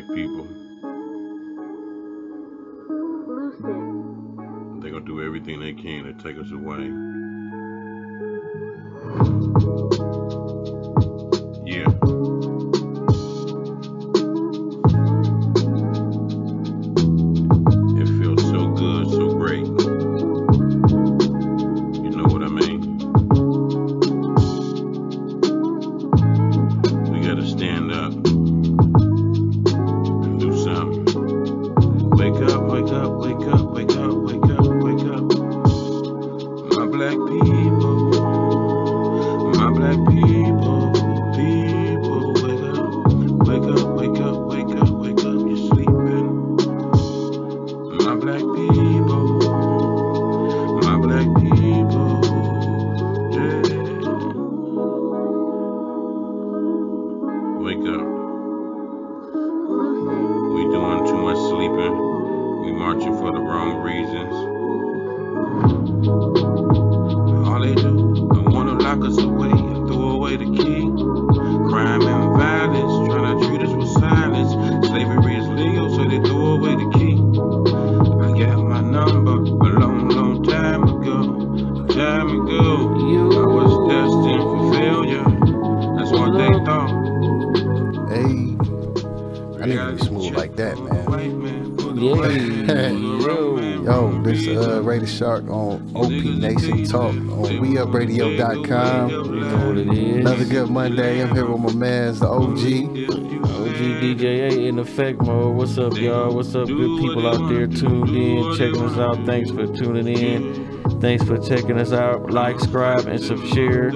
black people. They're gonna do everything they can to take us away. Yeah. It feels so good, so great. You know what I mean? We gotta stand up and do something. Wake up, wake up, wake up, wake up, wake up, wake up. My black people, my black people, people, wake up, wake up, wake up, wake up, wake up, you're sleeping. My black people, yeah. Wake up. We doing too much sleeping. We marching for the wrong reasons. All they do, they wanna lock us away and throw away the key. Crime and violence, trying to treat us with silence. Slavery is legal, so they throw away the key. I got my number a long, long time ago. Time ago, I was destined for failure. That's what they thought. Hey, I need to be smooth like that, man. Yo, this Rated Shark on OPNation Talk on WeUpRadio.com. You know what it is. Another good Monday. I'm here with my man's the OG. OG DJA in effect mode. What's up, y'all? What's up, good people out there tuned in, checking us out? Thanks for tuning in. Thanks for checking us out. Like, subscribe, and subshare.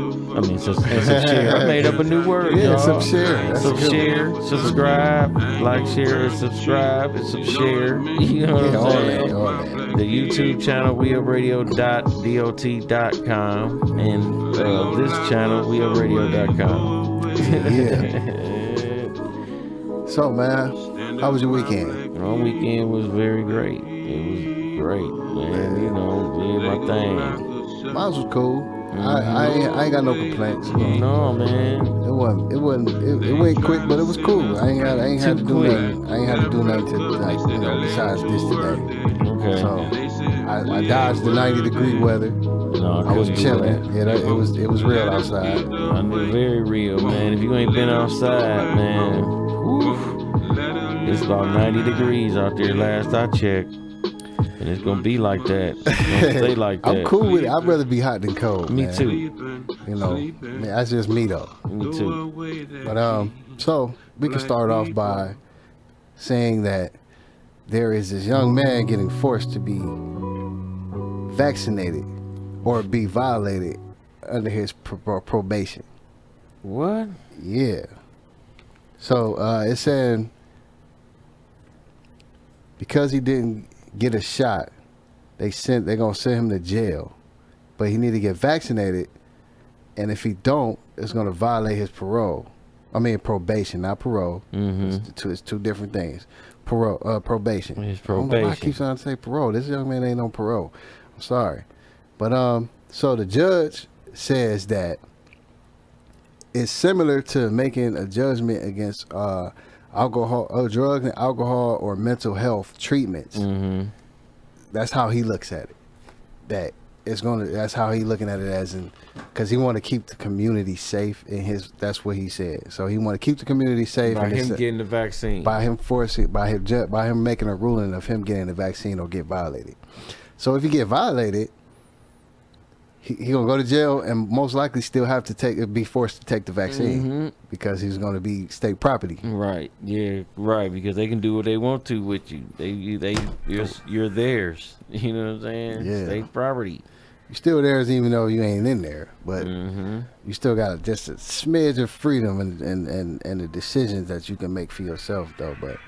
I made up a new word, Yeah, y'all. subshare. That's a good Subshare, subscribe, like, share, and subscribe, and subshare. You know what I'm saying? All that. The YouTube channel, WeUpRadio.dot.com, and this channel, WeUpRadio.com. Yeah. So, man, how was your weekend? My weekend was very great. It was great, man. You know, did my thing. Mine was cool. I ain't got no complaints. No, man. It went quick, but it was cool. I ain't had to do nothing. I ain't had to do nothing to, like, besides this today. Okay. So I dodged the 90-degree weather. No, I was chilling. Yeah, it was real outside. I knew very real, man. If you ain't been outside, man, woof, it's about 90 degrees out there last I checked. And it's gonna be like that. It's gonna stay like that. I'm cool with it. I'd rather be hot than cold. Me man. too. You know, that's just me though. Me too. But so we can start off by saying that there is this young man getting forced to be vaccinated or be violated under his probation. What? Yeah. So it's saying because he didn't get a shot, they're gonna send him to jail, but he need to get vaccinated, and if he don't, it's gonna violate his parole. I mean probation, not parole. Mm-hmm. It's two different things. Probation. His I don't know why I keep trying to say parole. This young man ain't on parole. I'm sorry, but so the judge says that it's similar to making a judgment against alcohol, drugs and alcohol or mental health treatments. Mm-hmm. That's how he looks at it. That's how he looking at it as because he want to keep the community safe that's what he said. So he want to keep the community safe By him getting the vaccine. by him making a ruling of him getting the vaccine or get violated. So if he get violated, he gonna go to jail and most likely still have to be forced to take the vaccine because he's gonna be state property. Right. Yeah. Right. Because they can do what they want to with you. You're theirs. You know what I'm saying? Yeah. State property. You're still theirs even though you ain't in there, but you still got just a smidge of freedom and the decisions that you can make for yourself though. But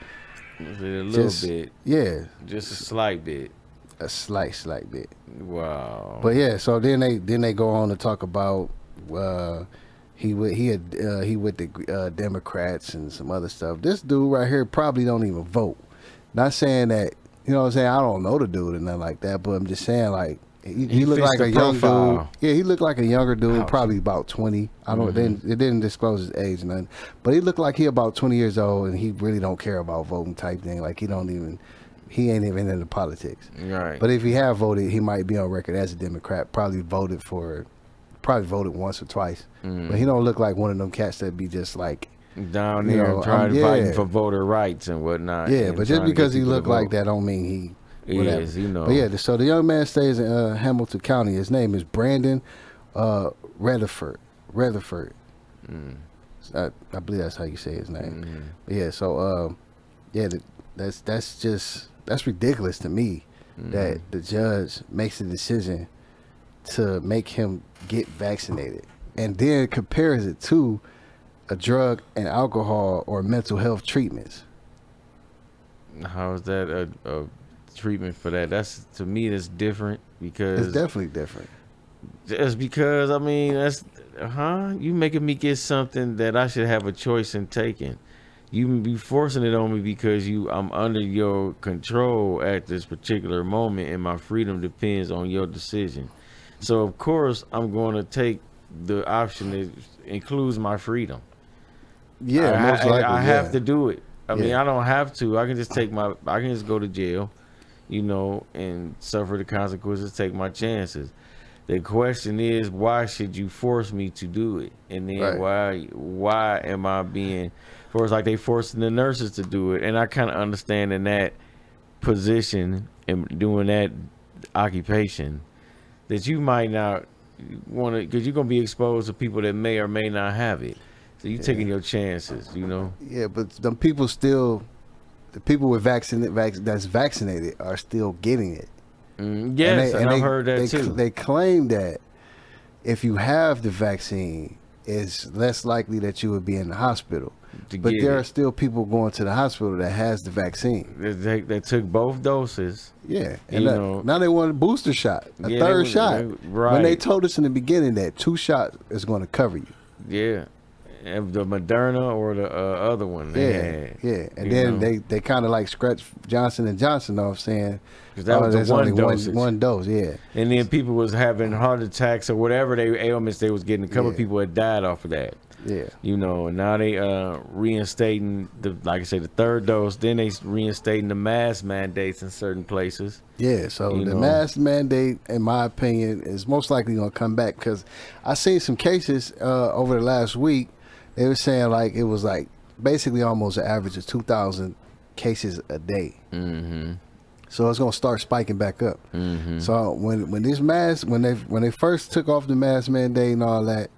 A little bit. Yeah. Just a slight bit. A slight bit. Wow. But yeah, so then they go on to talk about he with the Democrats and some other stuff. This dude right here probably don't even vote. Not saying that, you know what I'm saying, I don't know the dude or nothing like that, but I'm just saying, like, He looked fits like the a young dude. profile. Yeah, he looked like a younger dude, Ouch. probably about 20. I don't. It didn't disclose his age, nothing. But he looked like he about 20 years old, and he really don't care about voting type thing. Like he ain't even into politics. Right. But if he had voted, he might be on record as a Democrat. Probably voted once or twice. But he don't look like one of them cats that be just like down you there know, fighting yeah. for voter rights and whatnot. yeah. and But just trying to because get he people to look like vote. that, don't mean he. He Whatever. is, you know. But yeah, so the young man stays in Hamilton County. His name is Brandon Rutherford. I believe that's how you say his name. But yeah, so that's ridiculous to me that the judge makes a decision to make him get vaccinated and then compares it to a drug and alcohol or mental health treatments. How is that a treatment for that? That's, to me, that's different because It's definitely different. just because, I mean, that's you making me get something that I should have a choice in taking. You be forcing it on me because I'm under your control at this particular moment, and my freedom depends on your decision. So of course I'm going to take the option that includes my freedom. Yeah, most likely. I have to do it. I mean, Yeah. I don't have to. I can just I can just go to jail, and suffer the consequences, take my chances. The question is, why should you force me to do it? And then Right. why am I being forced? Like they forcing the nurses to do it, and I kind of understand in that position and doing that occupation that you might not want to, because you're gonna be exposed to people that may or may not have it. So you're taking your chances, Yeah, but the people still, the people with that's vaccinated are still getting it. Yes, and I've heard that too. They claim that if you have the vaccine, it's less likely that you would be in the hospital. But there are still people going to the hospital that has the vaccine. They took both doses. Yeah, and now they want a booster shot, a third shot. Right. When they told us in the beginning that 2 shots is going to cover you. Yeah, and the Moderna or the other one. Yeah. And then they kind of like scratched Johnson & Johnson off, saying because that was there's one only dosage. one dose. Yeah. And then people was having heart attacks or whatever ailments they was getting. A couple of people had died off of that. Yeah. And now they reinstating like I said, the third dose. Then they reinstating the mask mandates in certain places. Yeah, so the mask mandate, in my opinion, is most likely going to come back because I seen some cases over the last week. They were saying like it was like basically almost an average of 2,000 cases a day. Mm-hmm. So it's going to start spiking back up. Mm-hmm. So when these masks, when they first took off the mask mandate and all that,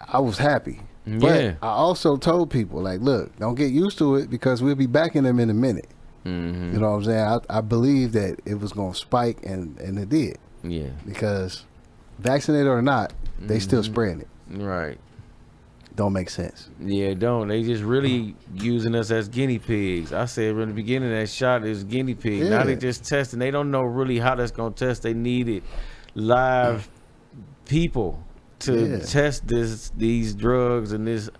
I was happy. But I also told people, like, look, don't get used to it because we'll be backing them in a minute. Mm-hmm. You know what I'm saying? I believe that it was going to spike, and it did. Yeah. Because vaccinated or not, they still spreading it. Right. Don't make sense. Yeah, don't. They just really using us as guinea pigs. I said from the beginning that shot is guinea pig. Yeah. Now they just testing. They don't know really how that's going to test. They needed live people to test these drugs and this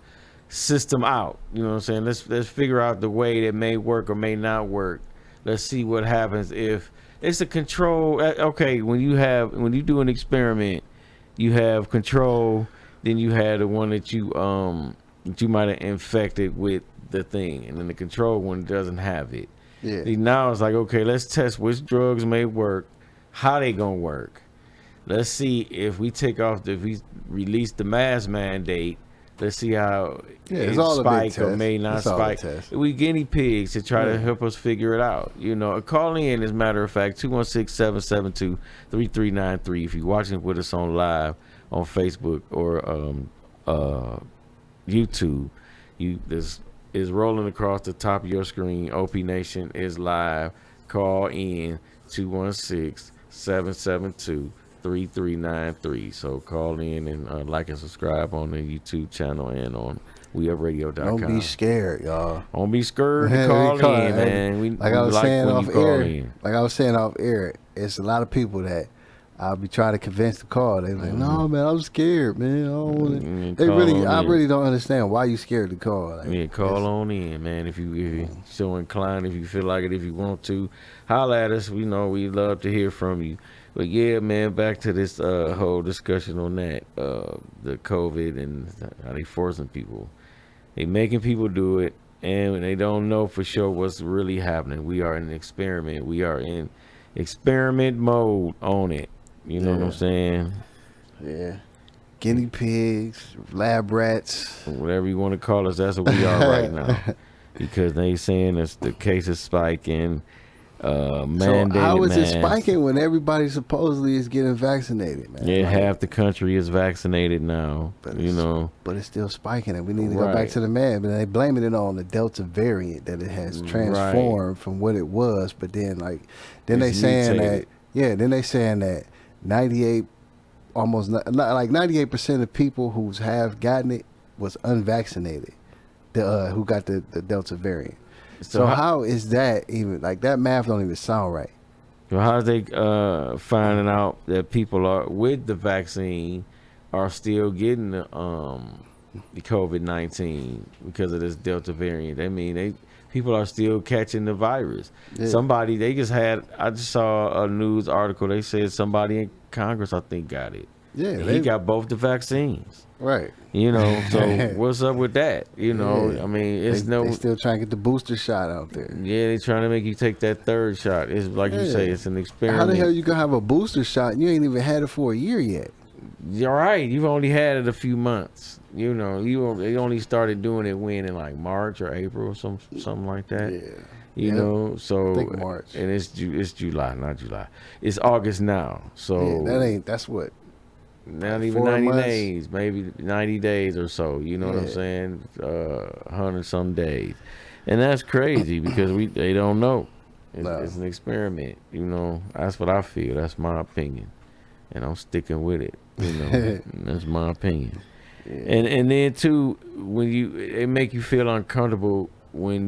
system out. You know what I'm saying? Let's figure out the way that may work or may not work. Let's see what happens if it's a control. Okay, when you do an experiment, you have control. Then you had the one that you might have infected with the thing, and then the control one doesn't have it. Yeah. Now it's like, okay, let's test which drugs may work, how they gonna work. Let's see if we release the mask mandate. Let's see how it spike or may not spike. We guinea pigs to try to help us figure it out. Call in, as a matter of fact, 216-772-3393 if you're watching with us on live on Facebook or YouTube. This is rolling across the top of your screen. OPNation is live. Call in 216-772-3393. So call in and like and subscribe on the YouTube channel and on WeUpRadio.com. Don't be scared, y'all. Don't be scared to call in, man. Like I was saying off air, it's a lot of people that I'll be trying to convince to call. They're like, no, man, I'm scared, man. I don't want to. I really don't understand why you scared to call. Like, call on in, man. If you're so inclined, if you feel like it, if you want to, holler at us. We know we love to hear from you. But yeah, man, back to this whole discussion on that, the COVID and how they forcing people. They making people do it, and they don't know for sure what's really happening. We are in an experiment. We are in experiment mode on it. You know what I'm saying? Yeah. Guinea pigs, lab rats. Whatever you want to call us, that's what we are right now. Because they saying it's the cases spiking. Mandated So how is it masks. spiking when everybody supposedly is getting vaccinated, man? Yeah, Like, half the country is vaccinated now. but You know, but it's still spiking, and we need to go back Right. to the man. But they blaming it on the Delta variant that it has transformed from what it was. But then then they It's saying mutated. then they saying that 98, almost like 98% of people who have gotten it was unvaccinated. Who got the Delta variant. So how is that even, like, that math don't even sound right. so how's they finding out that people are with the vaccine are still getting the COVID-19 because of this Delta variant? I mean, people are still catching the virus. Yeah. Somebody I just saw a news article. They said somebody in Congress, I think, got it. Yeah, He got both the vaccines. right. You know, so what's up with that? You know, Yeah. I mean, it's They still trying to get the booster shot out there. yeah, they trying to make you take that third shot. It's like you say, it's an experiment. How the hell you gonna have a booster shot and you ain't even had it for a year yet? You're right. You've only had it a few months. You know, they only started doing it in like March or April or something like that. Yeah. You Yep. know, so I think March. and it's July, not July. It's August now. So That's what. not like even 4 90 months? days, maybe 90 days or so. You know what I'm Yeah. saying? 100 some days, and that's crazy because they don't know. It's an experiment. You know, that's what I feel. That's my opinion, and I'm sticking with it. You know, that's my opinion. Yeah. And then too, it make you feel uncomfortable when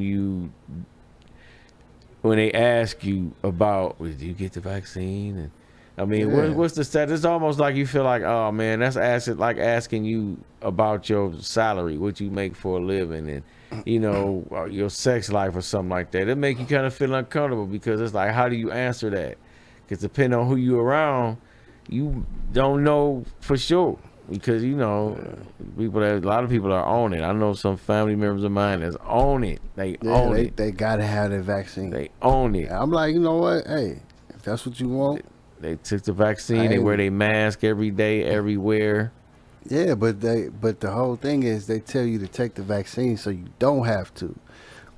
they ask you about, well, did you get the vaccine? And I mean, Yeah. what's the status? It's almost like you feel like, oh man, that's asking you about your salary, what you make for a living, and you know, your sex life or something like that. It make you kind of feel uncomfortable because it's like, how do you answer that? Because depending on who you around, you don't know for sure. Because you know, a lot of people are on it. I know some family members of mine that's on it. They own it. They gotta have the vaccine. They own it. I'm like, you know what? Hey, if that's what you want, They took the vaccine. They wear their mask every day, everywhere. yeah. But the whole thing is they tell you to take the vaccine so you don't have to.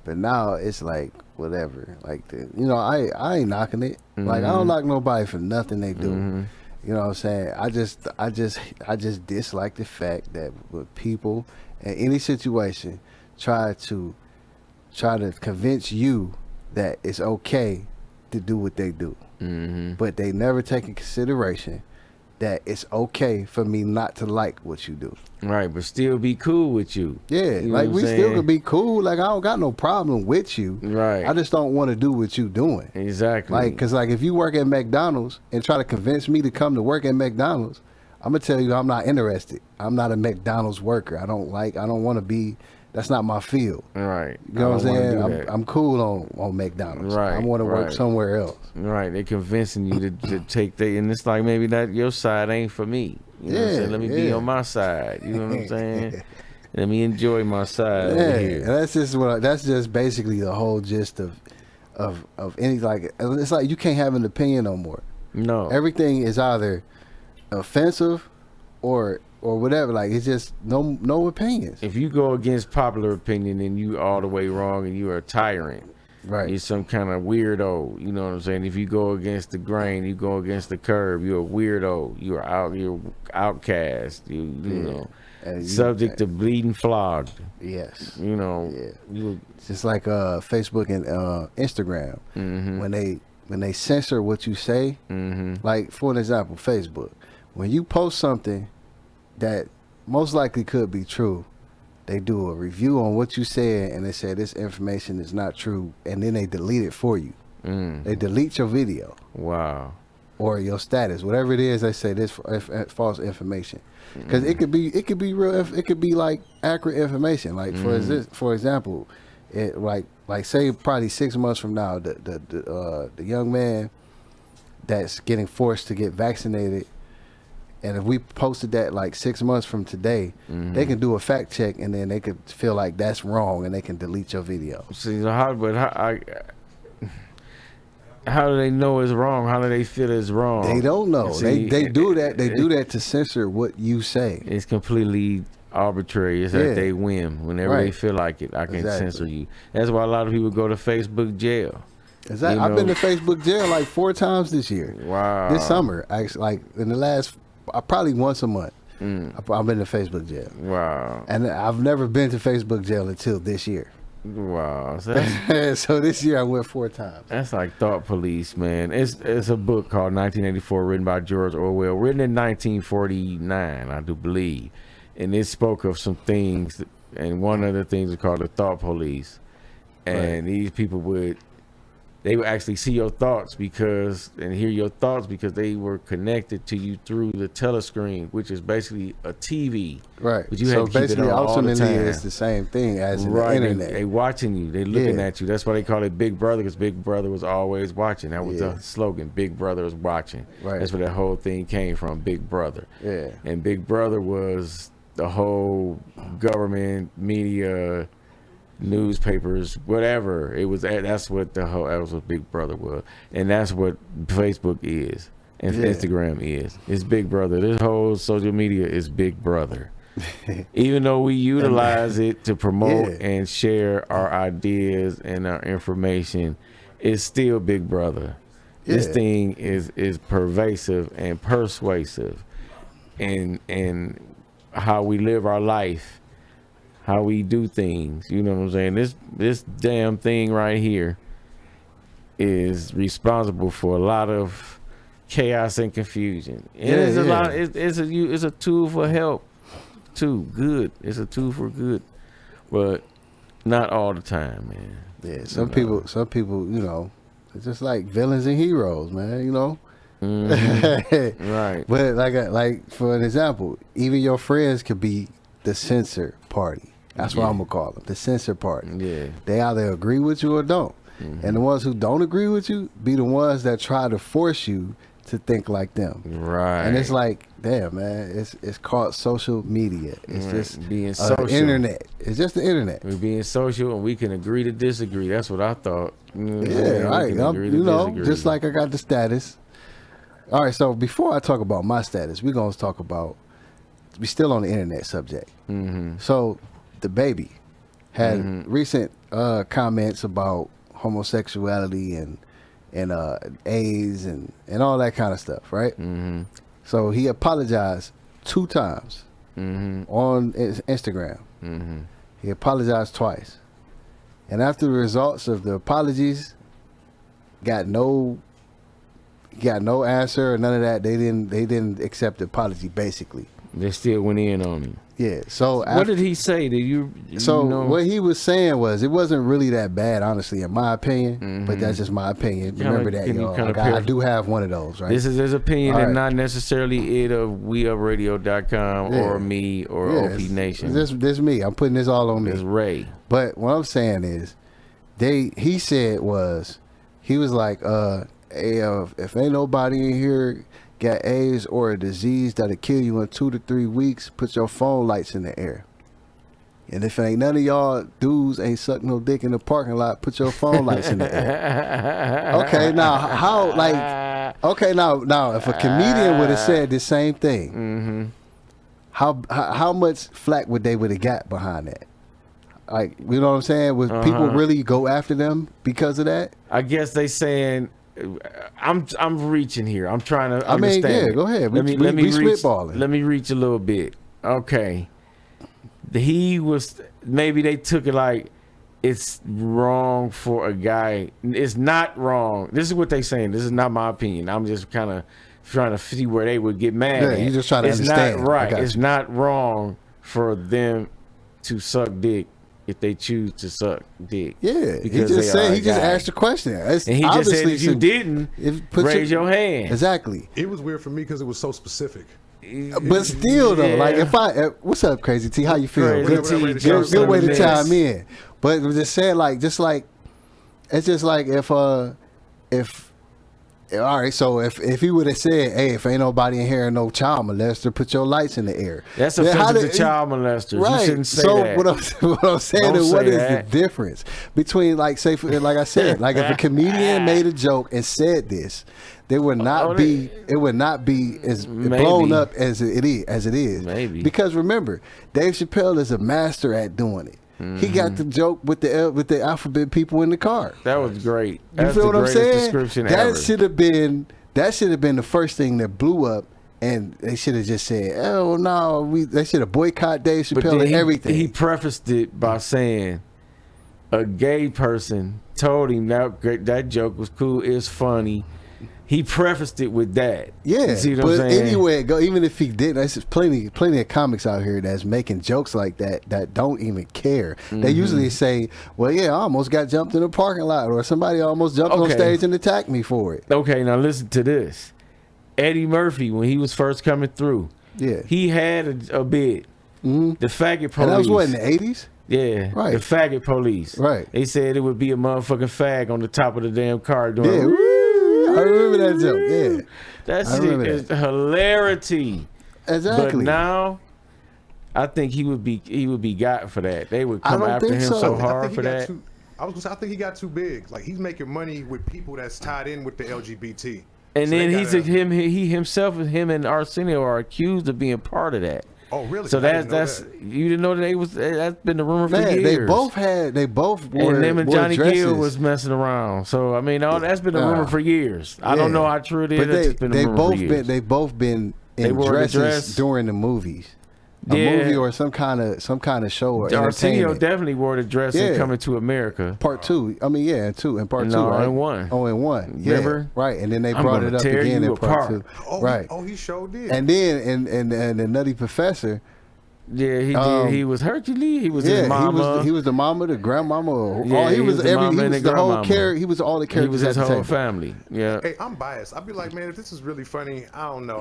But now it's like whatever. Like I ain't knocking it. Like I don't knock nobody for nothing they do. You know what I'm saying? I just dislike the fact that with people in any situation try to convince you that it's okay to do what they do. But they never take in consideration that it's okay for me not to like what you do. Right, but still be cool with you. Yeah, You know like what we I'm still saying? could be cool. Like I don't got no problem with you. Right. I just don't want to do what you doing. Exactly. Like, cause like if you work at McDonald's and try to convince me to come to work at McDonald's, I'm gonna tell you I'm not interested. I'm not a McDonald's worker. I don't want to be. That's not my field. Right. You know what I'm I don't saying? wanna do that. I'm cool on McDonald's. Right, I want to work right. somewhere else. Right, they convincing you to take that, and it's like maybe that your side ain't for me. You know what I'm saying? Let me be yeah. on my side. You know what I'm saying? Let me enjoy my side over Yeah, here. and that's just basically the whole gist of any, like, it's like you can't have an opinion no more. No. Everything is either offensive or whatever. Like it's just no opinions. If you go against popular opinion, then you all the way wrong, and you are a tyrant. Right. You're some kind of weirdo. You know what I'm saying? If you go against the grain, you go against the curve. You're a weirdo. You're outcast. You know, And subject to bleeding flogged. Yes. You know. Yeah. You It's just like Facebook and Instagram. When they censor what you say, like for an example, Facebook. When you post something that most likely could be true, they do a review on what you said and they say this information is not true, and then they delete it for you. They delete your video Wow. or your status, whatever it is. They say this false information, because it could be real. It could be like accurate information. Like for example, it like say probably 6 months from now, the young man that's getting forced to get vaccinated, and if we posted that like 6 months from today, they can do a fact check, and then they could feel like that's wrong, and they can delete your video. See, how do they know it's wrong? How do they feel it's wrong? They don't know. See, they do that. They do that to censor what you say. It's completely arbitrary. It's at their whim. Whenever they feel like it, I can censor you. That's why a lot of people go to Facebook jail. Exactly. I've been to Facebook jail like 4 times this year. Wow. This summer, actually, like in the last, probably once a month. I've been to Facebook jail. Wow. And I've never been to Facebook jail until this year. Wow. So, so this year I went 4 times. that's like Thought Police, man. It's a book called 1984, written by George Orwell, written in 1949, I do believe. And it spoke of some things, and one of the things is called the Thought Police. And these people would actually see your thoughts and hear your thoughts because they were connected to you through the telescreen, which is basically a TV. Right. But you so have to keep basically, it on all the ultimately, time. it's the same thing as in the internet. They watching you. They looking at you. That's why they call it Big Brother, because Big Brother was always watching. That was the slogan. Big Brother was watching. Right. That's where that whole thing came from. Big Brother. Yeah. And Big Brother was the whole government, media, newspapers, whatever it was. That's what that was what Big Brother was, and that's what Facebook is, and Instagram is. It's Big Brother. This whole social media is Big Brother. Even though we utilize it to promote and share our ideas and our information, it's still Big Brother. This thing is pervasive and persuasive, and how we live our life, how we do things. You know what I'm saying? This damn thing right here is responsible for a lot of chaos and confusion. And it's a lot. It's a tool for help too. Good. It's a tool for good, but not all the time, man. Yeah. Some people, you know, it's just like villains and heroes, man. You know. Right. But like for an example, even your friends could be the censor party. That's what I'm gonna call them, the censor party. Yeah. They either agree with you or don't. And the ones who don't agree with you be the ones that try to force you to think like them. Right. And it's like, damn, man, it's called social media. It's just being social. Internet. It's just the internet. We're being social, and we can agree to disagree. That's what I thought. Yeah, right. You know, just like I got the status. All right, so before I talk about my status, we're going to talk about, we still on the internet subject. So the baby had recent comments about homosexuality and AIDS and all that kind of stuff, right? So he apologized 2 times on Instagram. He apologized twice. And after the results of the apologies, got no answer or none of that. They didn't accept the apology, basically. They still went in on him. Yeah. So what did he say? Did you know? What he was saying was it wasn't really that bad, honestly, in my opinion. But that's just my opinion. Remember that, y'all. I do have one of those, right? This is his opinion and not necessarily it of WeUpRadio.com or me or OPNation. This me. I'm putting this all on me. It's Ray. But what I'm saying is, he was like, hey, if ain't nobody in here got AIDS or a disease that'll kill you in 2 to 3 weeks, put your phone lights in the air. And if ain't none of y'all dudes ain't suck no dick in the parking lot, put your phone lights in the air. Okay, now now if a comedian would have said the same thing, how much flack would have got behind that? Like, you know what I'm saying? Would people really go after them because of that? I guess they saying, I'm reaching here. I'm trying to understand. I mean, yeah, go ahead. Let me spitballing. Let me reach a little bit. Okay. Maybe they took it like it's wrong for a guy. It's not wrong. This is what they saying. This is not my opinion. I'm just kind of trying to see where they would get mad. Yeah, you just trying to understand. Not right. It's not wrong for them to suck dick if they choose to suck dick. Yeah, he just asked the question. And he just said if you didn't, raise your hand. Exactly. It was weird for me because it was so specific. But still, though, like what's up, Crazy T? How you feel? Good way to chime in. But just saying, it's just like if all right, so if he would have said, "Hey, if ain't nobody in here, no child molester, put your lights in the air." That's Then how offensive to did- child molesters. Right. You shouldn't say so that. what I'm saying Don't is, what say is that. the difference between, like, say, like I said, like if a comedian made a joke and said this, there would not be. It would not be as blown Maybe. up as it is. Maybe. Because remember, Dave Chappelle is a master at doing it. He got the joke with the alphabet people in the car. That was great. You That's feel the what I'm greatest saying? description That ever. should have been the first thing that blew up, and they should have just said, "Oh no, they should have boycott Dave But Chappelle then and everything." He prefaced it by saying, "A gay person told him that joke was cool, it's funny." He prefaced it with that. Yeah, You see what but I'm saying? anyway, go. Even if he didn't, there's plenty of comics out here that's making jokes like that don't even care. They Mm-hmm. usually say, "Well, yeah, I almost got jumped in a parking lot," or somebody almost jumped on Okay. stage and attacked me for it. Okay, now listen to this. Eddie Murphy, when he was first coming through, Yeah, he had a bid. Mhm. The faggot police. and that was what, in the '80s. Yeah, Right. the faggot police. Right. They said it would be a motherfucking fag on the top of the damn car Yeah, doing. I remember that joke. Yeah, That I shit remember is that. hilarity. exactly. But now, I think he would be got for that. They would I come don't after think him so. so I hard he for got that. I was gonna say, I think he got too big. Like, he's making money with people that's tied in with the LGBT. And So then they he gotta- himself and Arsenio are accused of being part of that. Oh, really? So I didn't know that's that. you didn't know that's been the rumor for Man, years. they both wore, and them and wore Johnny dresses. Gill was messing around. So I mean, that's been the Yeah. rumor for years. I don't Yeah. know how true it is. But That's just been the they rumor both for years. been They in wore the dresses dress. during the movies. A Yeah. movie or some kind of show or Arsenio entertainment. definitely wore the dress in Yeah. Coming to America. Part 2. I mean, yeah, in part No, 2, right? in 1. Oh, in 1. Yeah, Remember? right. And then they I'm brought gonna it up tear again you in part apart. 2. Oh, Right. He sure did. And then and the Nutty Professor. Yeah, he Um, did. He was Hercules. He was Yeah, his mama. he was the mama, the grandmama. Yeah, he was the mama and the the whole grandmama. character. He was all the He characters was his at the whole table. family. Yeah. Hey, I'm biased. I'd be like, man, if this is really funny, I don't know.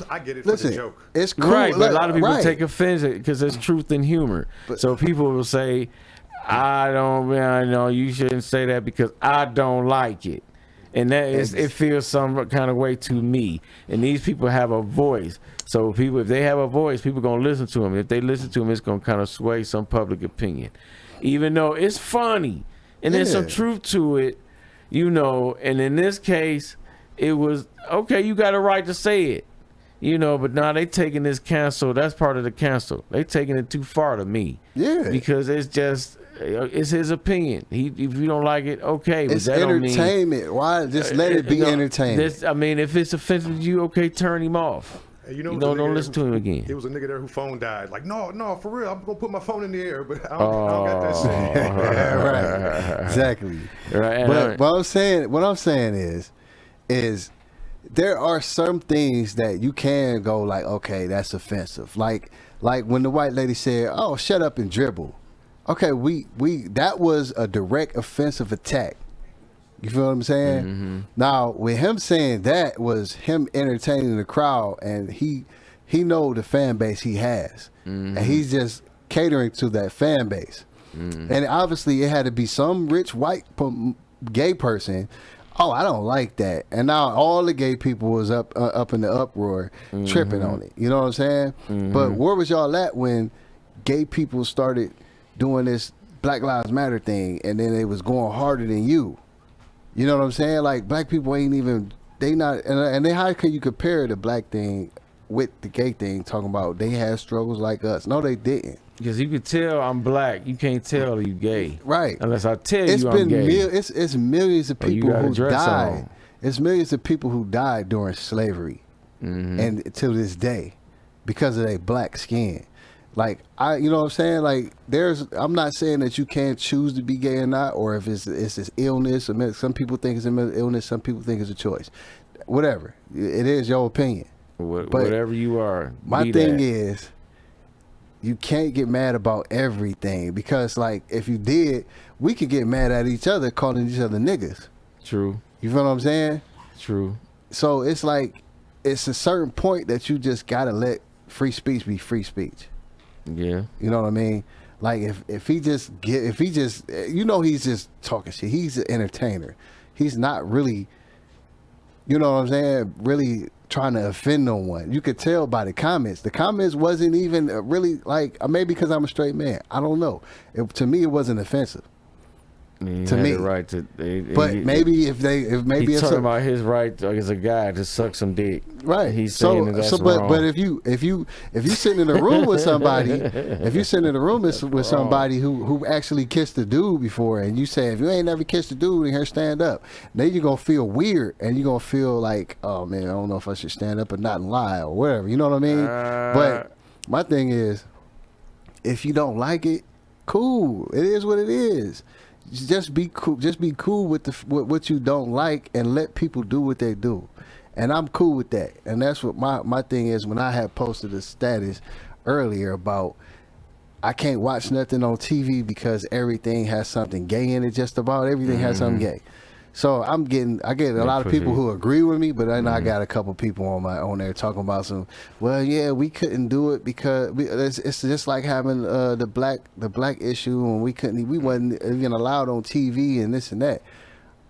I get it Listen, for the joke. it's cool. Right, but a lot of people right. take offense because there's truth in humor. So people will say, I know you shouldn't say that because I don't like it. And that is, it feels some kind of way to me. And these people have a voice. So if they have a voice, people going to listen to them. If they listen to them, it's going to kind of sway some public opinion. Even though it's funny and there's some Yeah. truth to it, and in this case, it was, okay, you got a right to say it. But now they taking this cancel. That's part of the cancel. They taking it too far to me. Yeah. Because it's his opinion. If you don't like it, okay. But It's that don't mean, entertainment. Why just let it be entertainment? If it's offensive to you, okay, turn him off. Hey, Don't listen to him again. There was a nigga there whose phone died. Like, no, for real. I'm gonna put my phone in the air, but I don't got that shit. Yeah, right. Exactly. Right. But what I'm saying is there are some things that you can go like, okay, that's offensive. Like when the white lady said, "Oh, shut up and dribble." Okay, we that was a direct offensive attack. You feel what I'm saying? Mm-hmm. Now, with him saying that was him entertaining the crowd, and he know the fan base he has, Mm-hmm. and he's just catering to that fan base. Mm-hmm. And obviously, it had to be some rich white gay person. Oh, I don't like that. And now all the gay people was up in the uproar, tripping on it. You know what I'm saying? But where was y'all at when gay people started doing this Black Lives Matter thing, and then it was going harder than you? You know what I'm saying? Like, black people ain't even, they not, and then how can you compare the black thing with the gay thing, talking about they had struggles like us? No, they didn't. Because you could tell I'm black. You can't tell you gay. Right. Unless I tell It's you I'm been gay. it's millions of Or you people got a who dress died. on. It's millions of people who died during slavery, and to this day, because of their black skin. Like, you know what I'm saying? Like, I'm not saying that you can't choose to be gay or not, or if it's this illness. Some people think it's an illness. Some people think it's a choice. Whatever. It is your opinion. But Whatever you are. My be thing that. is, you can't get mad about everything, because, like, if you did, we could get mad at each other, calling each other niggas. True. You feel what I'm saying? True. So it's like, it's a certain point that you just gotta let free speech be free speech. Yeah. You know what I mean? Like, if he just he's just talking shit. He's an entertainer. He's not really you know what I'm saying, really trying to offend no one. You could tell by the comments. The comments wasn't even really like, maybe because I'm a straight man. I don't know. To me, it wasn't offensive. He To had me. the right to, But maybe if maybe he's it's talking about his right as a guy to suck some dick. right. He's saying that's wrong. But if you sitting in a room with somebody, if you sitting in a room with somebody who actually kissed a dude before, and you say, if you ain't never kissed a dude in here, stand up. Then you're gonna feel weird, and you're gonna feel like, oh man, I don't know if I should stand up or not and lie or whatever. You know what I mean? But my thing is, if you don't like it, cool. It is what it is. Just be cool. Just be cool with what you don't like, and let people do what they do. And I'm cool with that. And that's what my thing is. When I had posted a status earlier about I can't watch nothing on TV because everything has something gay in it. Just about everything has something gay. So I get a lot of people who agree with me, but then I got a couple people on there talking about some. Well, yeah, we couldn't do it because it's just like having the black issue, and we wasn't even allowed on TV and this and that.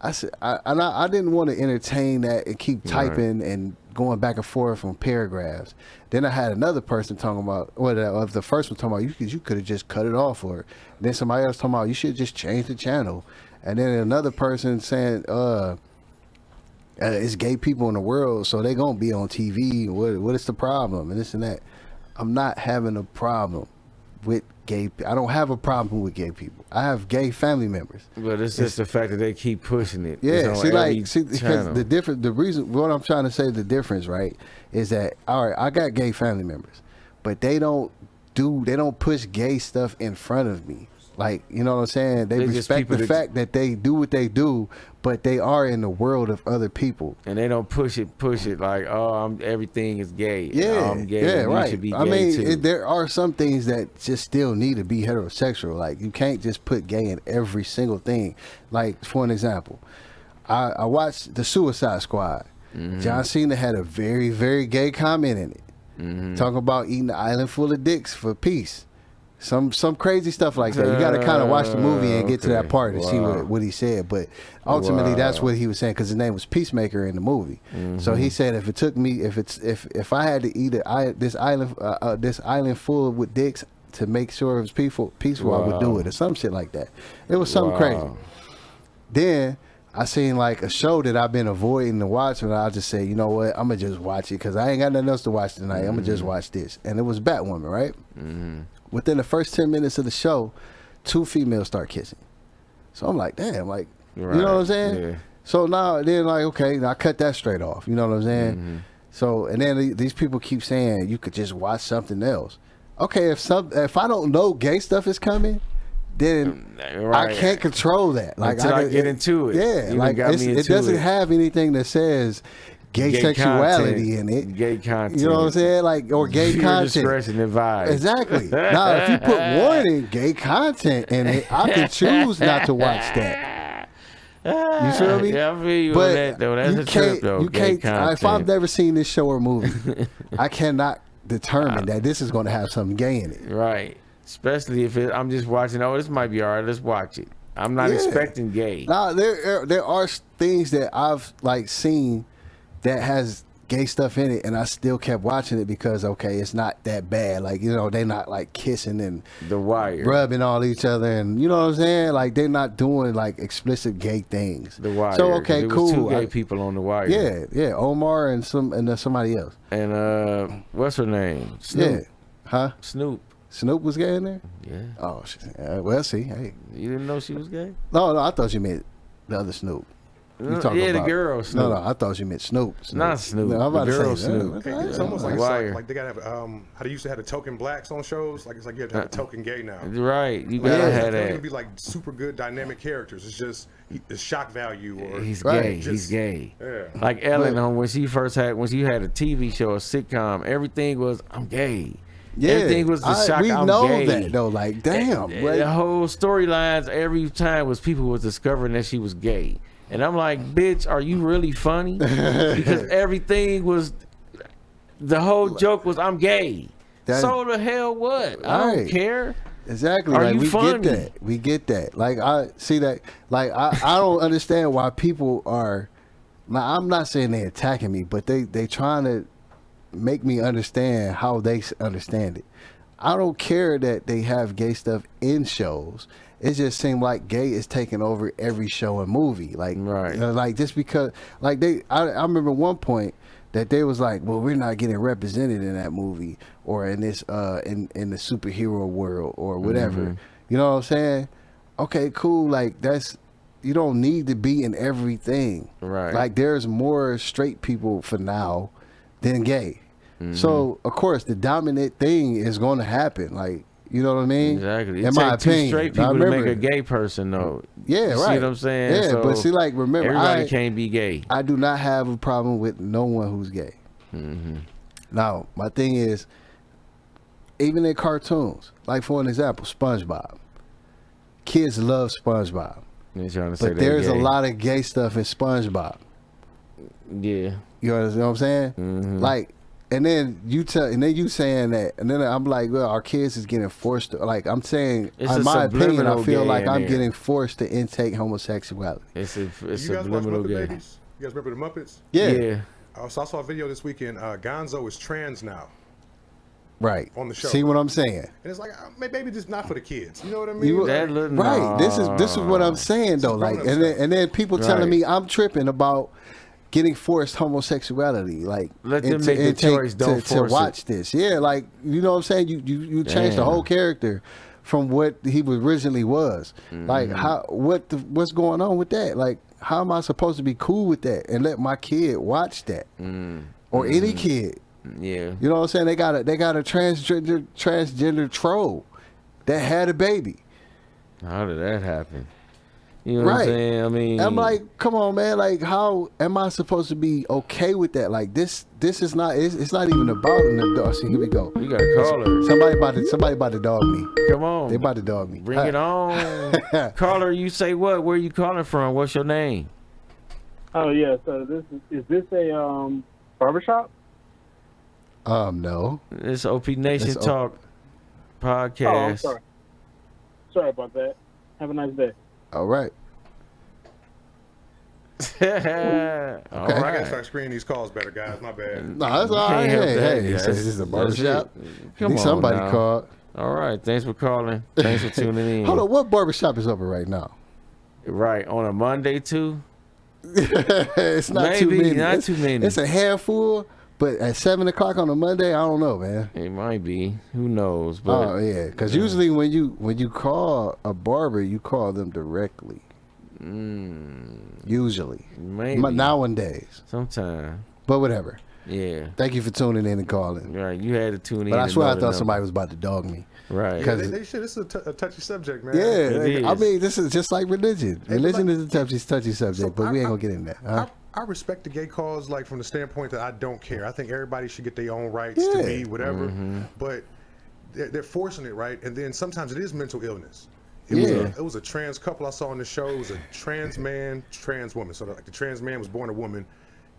I said I didn't want to entertain that and keep typing and going back and forth on paragraphs. Then I had another person talking about, the first one talking about you could have just cut it off, or then somebody else talking about you should just change the channel. And then another person saying, it's gay people in the world, so they gonna be on TV. What is the problem? And this and that. I'm not having a problem with gay. I don't have a problem with gay people. I have gay family members. But it's just the fact that they keep pushing it. Yeah, because the reason what I'm trying to say, the difference, right, is that all right, I got gay family members, but they don't push gay stuff in front of me. Like, you know what I'm saying? They respect the fact that they do what they do, but they are in the world of other people. And they don't push it like, everything is gay. Yeah, I'm gay. yeah, right. Should be gay too. There are some things that just still need to be heterosexual. Like, you can't just put gay in every single thing. Like, for an example, I watched The Suicide Squad. John Cena had a very, very gay comment in it. Talking about eating an island full of dicks for peace. Some crazy stuff like that. You got to kind of watch the movie and get to that part to see what he said. But ultimately, that's what he was saying, because his name was Peacemaker in the movie. So he said, if I had to eat this island full with dicks to make sure it was peaceful, I would do it, or some shit like that. It was something crazy. Then I seen like a show that I've been avoiding to watch, and I just say, you know what, I'm gonna just watch it because I ain't got nothing else to watch tonight. I'm gonna just watch this, and it was Batwoman, right? Within the first 10 minutes of the show, 2 females start kissing. So I'm like, damn, like, you know what I'm saying? Yeah. So now, then like, okay, now I cut that straight off. You know what I'm saying? So, and then these people keep saying you could just watch something else. Okay, if I don't know gay stuff is coming, then I can't control that. Like, until I get into it. Yeah, like it doesn't have anything that says gay sexuality content, in it. Gay content. You know what I'm saying? Like, or gay content. Discretion advised. Exactly. Now, if you put warning gay content in it, I can choose not to watch that. You feel me? Yeah, I feel you but on that, though. That's a trip, though. You can't. If I've never seen this show or movie, I cannot determine that this is going to have something gay in it. Right. Especially if I'm just watching, this might be all right, let's watch it. I'm not expecting gay. Now, there are things that I've like seen that has gay stuff in it, and I still kept watching it because, okay, it's not that bad. Like, you know, they're not like kissing and The Wire, rubbing all each other, and you know what I'm saying? Like, they're not doing like explicit gay things. The Wire. So okay, cool. 2 gay people on The Wire. Yeah, Omar and somebody else. And what's her name? Snoop. Yeah, huh? Snoop was gay in there? Yeah. Oh, well, see, hey. You didn't know she was gay? No, I thought you meant the other Snoop. The girl Snoop. No, I thought you meant Snoop. Not Snoop. No, I'm about the girl to say Snoop. It's almost like Wire. like they gotta have how they used to have the token blacks on shows. Like, it's like you have to have a token gay now. Right, you gotta have They that. can be like super good dynamic characters. It's just the shock value, or He's Right. gay. Just- He's gay. Yeah. Like Ellen, when she had a TV show, a sitcom, everything was I'm gay. Yeah, Everything was the shock. We I'm know gay. that though. Like, damn, The whole storylines every time was people was discovering that she was gay, and I'm like, bitch, are you really funny? Because everything was, the whole joke was I'm gay. So the hell what? I don't care. Exactly. Are like, you we funny? get that. We get that. Like, I see that. Like, I don't understand why people are Now, I'm not saying they attacking me, but they trying to make me understand how they understand it. I don't care that they have gay stuff in shows. It just seemed like gay is taking over every show and movie. Like, Right. Like just because, like I remember one point that they was like, well, we're not getting represented in that movie or in this in the superhero world or whatever. You know what I'm saying? Okay, cool. Like you don't need to be in everything. Right. Like there's more straight people for now than gay. So of course the dominant thing is going to happen. Like, you know what I mean? Exactly. In my two opinion, straight Now, people to remember- make a gay person though. Yeah, You right. See what I'm saying? Yeah, So but see, like, remember, everybody can't be gay. I do not have a problem with no one who's gay. Now, my thing is, even in cartoons, like for an example, SpongeBob. Kids love SpongeBob, You're trying to say but they're there's a gay. lot of gay stuff in SpongeBob. Yeah. You understand what I'm saying? Like, and then you saying that, and then I'm like, well, our kids is getting forced to, like, I'm saying, It's in a my opinion, I subliminal feel gay like in I'm there. getting forced to intake homosexuality. It's You guys watch subliminal Muppet gay. Babies? You guys remember the Muppets? Yeah. So I saw a video this weekend. Gonzo is trans now. Right. On the show. See what I'm saying? And it's like, maybe just not for the kids. You know what I mean? That little- Right. This is what I'm saying though. Like, grown-up and then people telling Right. me I'm tripping about getting forced homosexuality. Like, Let them and make the and take- choice, don't to force watch this. Yeah, like, you know what I'm saying? You changed the Damn. whole character from what he originally was. Like, what's going on with that? Like, how am I supposed to be cool with that and let my kid watch that or any kid? Yeah. You know what I'm saying? They got a transgender troll that had a baby. How did that happen? You know what I'm Right. saying? I mean, I'm like, come on, man. Like, how am I supposed to be okay with that? Like, this is not. It's not even about an adult. See, here we go. you got a caller. Somebody about to dog me. Come on. They about to dog me. Bring it on. Caller, you say what? Where you calling from? What's your name? Oh yeah, so is this a barbershop? No. It's OPNation It's Talk podcast. Oh, I'm sorry. Sorry about that. Have a nice day. All right. All I gotta right. start screening these calls better, guys. My bad. No, that's all can't right. help Hey, that. hey. That's- This is a that's barbershop. it. I Come think on somebody now. called. All right. Thanks for calling. Thanks for tuning in. Hold on. What barbershop is open right now? Right. On a Monday, too? It's not too Maybe, many. not It's- too many. It's a handful, but at 7:00 on a Monday, I don't know, man. It might be. Who knows? But Oh yeah, because usually when you call a barber, you call them directly. Usually, maybe. nowadays, Sometime. but whatever. Yeah. Thank you for tuning in and calling. Right. You had to tune in. But I to swear know I the thought number. somebody was about to dog me. Right. Yeah, Because they should. This is a touchy subject, man. yeah, It I is. mean this is just like religion. Hey, Religion but is a touchy subject, So but we ain't gonna get in that. Huh? I respect the gay cause, like from the standpoint that I don't care. I think everybody should get their own rights Yeah. to be whatever, but they're forcing it, right? And then sometimes it is mental illness. It was a trans couple I saw on the show. It was a trans man, trans woman. So like the trans man was born a woman,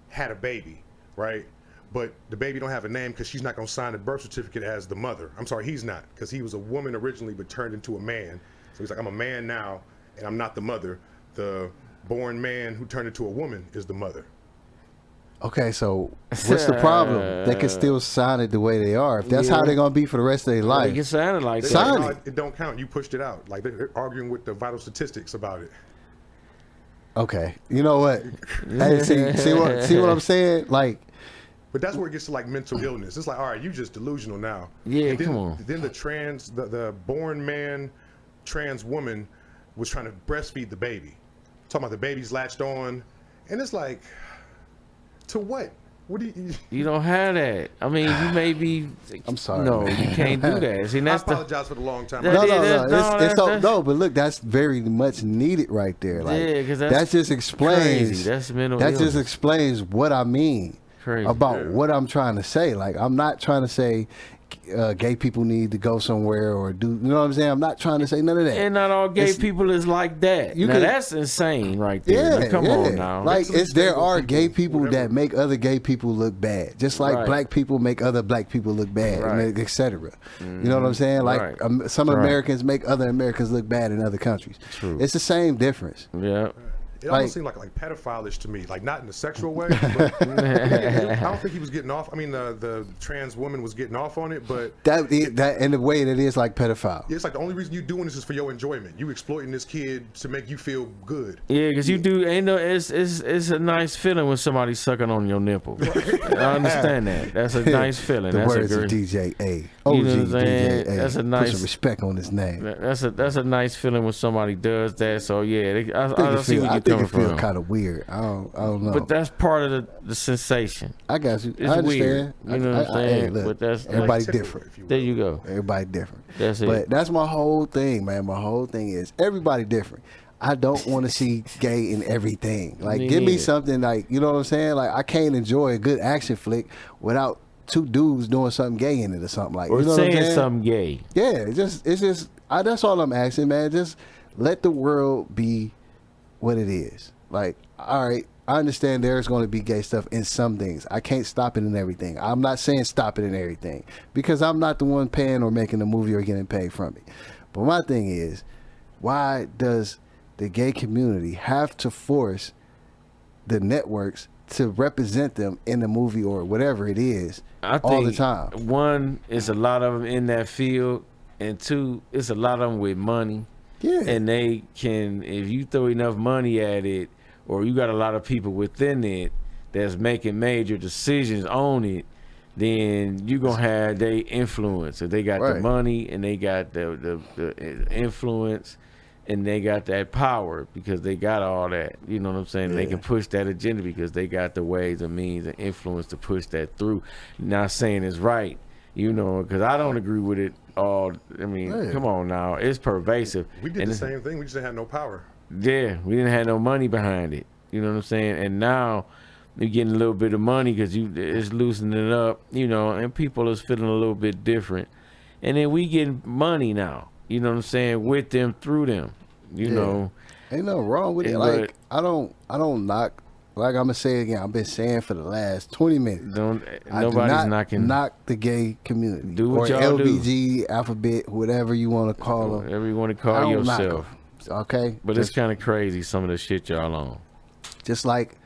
had a baby, right? But the baby don't have a name because she's not gonna sign the birth certificate as the mother. I'm sorry, he's not, because he was a woman originally but turned into a man. So he's like, I'm a man now and I'm not the mother. The born man who turned into a woman is the mother. Okay, so what's the problem? They can still sign it the way they are. If that's how Yeah. they're gonna be for the rest of their Like life. it sounded like They're that. Sign like, it. no, it don't count. You pushed it out. Like they're arguing with the vital statistics about it. Okay, you know what? Hey, see what I'm saying? Like, But that's where it gets to like mental illness. It's like, all right, you just delusional now. Yeah, And then, come on. Then the born man, trans woman was trying to breastfeed the baby. Talking about the baby's latched on. And it's like, to what? What do you... You don't have that. I mean, you may be. I'm sorry, No, man. you can't do that. See, I that's the. apologize for the long time. That- no, Yeah, no, that's- no. no, It's so that's- no, but look, that's very much needed right there. Like, Yeah, 'cause that that's just explains. crazy. That's mental That just illness. explains what I mean Crazy. about what I'm trying to say. Like, I'm not trying to say gay people need to go somewhere or do. You know what I'm saying? I'm not trying to say none of that. And not all gay It's- people is like that. You Now could- that's insane, right there. Yeah, Now, come yeah. on now. Like, Mentally there stable are people, gay people whatever. that make other gay people look bad, just like Right. black people make other black people look bad, Right. etc. You know what I'm saying? Like, Right. some Right. Americans make other Americans look bad in other countries. True. It's the same difference. Yeah. It Like- almost seemed like pedophile-ish to me, like not in a sexual way. But I don't think he was getting off. I mean, the trans woman was getting off on it, but that in the way that is like pedophile. it's like the only reason you doing this is for your enjoyment. You exploiting this kid to make you feel good. Yeah, because you do. Ain't no. It's a nice feeling when somebody's sucking on your nipple. I understand that. That's a nice feeling. The That's words a of great. DJ A. You OG know what I'm saying? DJ A. That's a Put nice- some respect on his name. That's a nice feeling when somebody does that. So yeah, I I see where think you're it coming feel from. kind of weird. I don't know. But that's part of the sensation. I got you. It's I understand. weird. You know what I'm hey, saying? look, But that's everybody Tickle, different. if you will. there you go. Everybody different. That's it. But that's my whole thing, man. My whole thing is everybody different. I don't want to see gay in everything. Like, Me give me neither. something like, you know what I'm saying? Like, I can't enjoy a good action flick without two dudes doing something gay in it or something like. Or You know what I'm saying saying? something gay. Yeah, it's just that's all I'm asking, man. Just let the world be what it is. Like, all right, I understand there's going to be gay stuff in some things. I can't stop it in everything. I'm not saying stop it in everything because I'm not the one paying or making the movie or getting paid from it. But my thing is, why does the gay community have to force the networks to represent them in the movie or whatever it is I think all the time? One, it's a lot of them in that field, and two, it's a lot of them with money. Yeah. And they can, if you throw enough money at it, or you got a lot of people within it that's making major decisions on it, then you're gonna have they influence. If they got the Right. money and they got the influence and they got that power because they got all that, you know what I'm saying? They Yeah. can push that agenda because they got the ways and means and influence to push that through. Not saying it's right, you know, because I don't agree with it all. I mean, Yeah. come on now, it's pervasive. We did And the it's- same thing. We just didn't have no power. Yeah, we didn't have no money behind it. You know what I'm saying? And now you're getting a little bit of money because it's loosening it up, you know, and people is feeling a little bit different. And then we getting money now, you know what I'm saying, with them, through them, you Yeah. know. Ain't nothing wrong with it. And Like, I don't knock. Like I'm gonna say it again. I've been saying for the last 20 minutes. Don't I do nobody's not knocking knock the gay community. Do what or y'all do. LBG, alphabet, whatever you want to call them. whatever you want to I call don't knock yourself. 'em, okay, But it's kind of crazy some of the shit y'all on. just like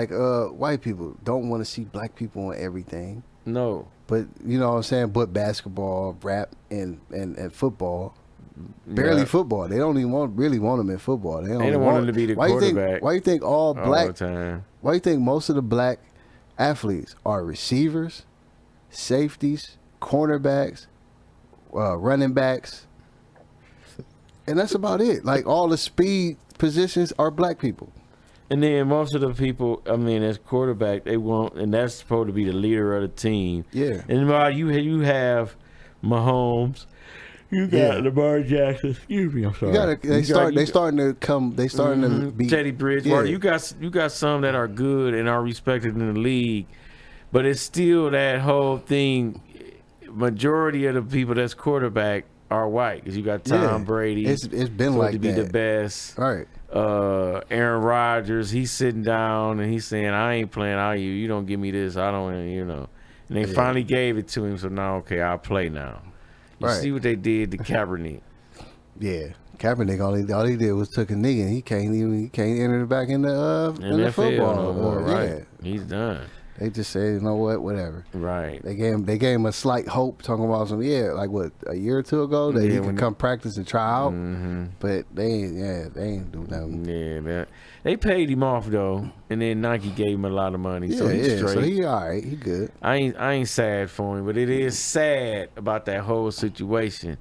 white people don't want to see black people on everything. No. But you know what I'm saying. But basketball, rap, and football. Barely Yeah. football. They don't even really want them in football. They don't want them to be the why you quarterback think? Why you think all All black? the time. Why you think most of the black athletes are receivers, safeties, cornerbacks, running backs, and that's about it. Like all the speed positions are black people. And then most of the people, I mean, as quarterback, they want, and that's supposed to be the leader of the team. Yeah. And while you have Mahomes, you got Yeah. Lamar Jackson. Excuse me, I'm sorry. You gotta. They starting to come. They starting to be Teddy Bridgewater. Yeah. You got some that are good and are respected in the league, but it's still that whole thing. Majority of the people that's quarterback are white because you got Tom Yeah. Brady. It's been supposed like to be that. the best. Right. Aaron Rodgers, he's sitting down and he's saying, "I ain't playing. You don't give me this. I don't. You know." And they Yeah. finally gave it to him. So now, okay, I'll play now. You Right. see what they did to Kaepernick. Yeah. Kaepernick all he did was took a knee and he can't enter back in the NFL football no more, right? Yeah. He's done. They just said, you know what, whatever. Right. They gave him a slight hope, talking about some like what, a year or two ago that Yeah, he when- could come practice and try out. Mm-hmm. But they ain't do nothing. Yeah, man. They paid him off though, and then Nike gave him a lot of money, so Yeah, he's yeah. straight. So he all right, he good. I ain't sad for him, but it is sad about that whole situation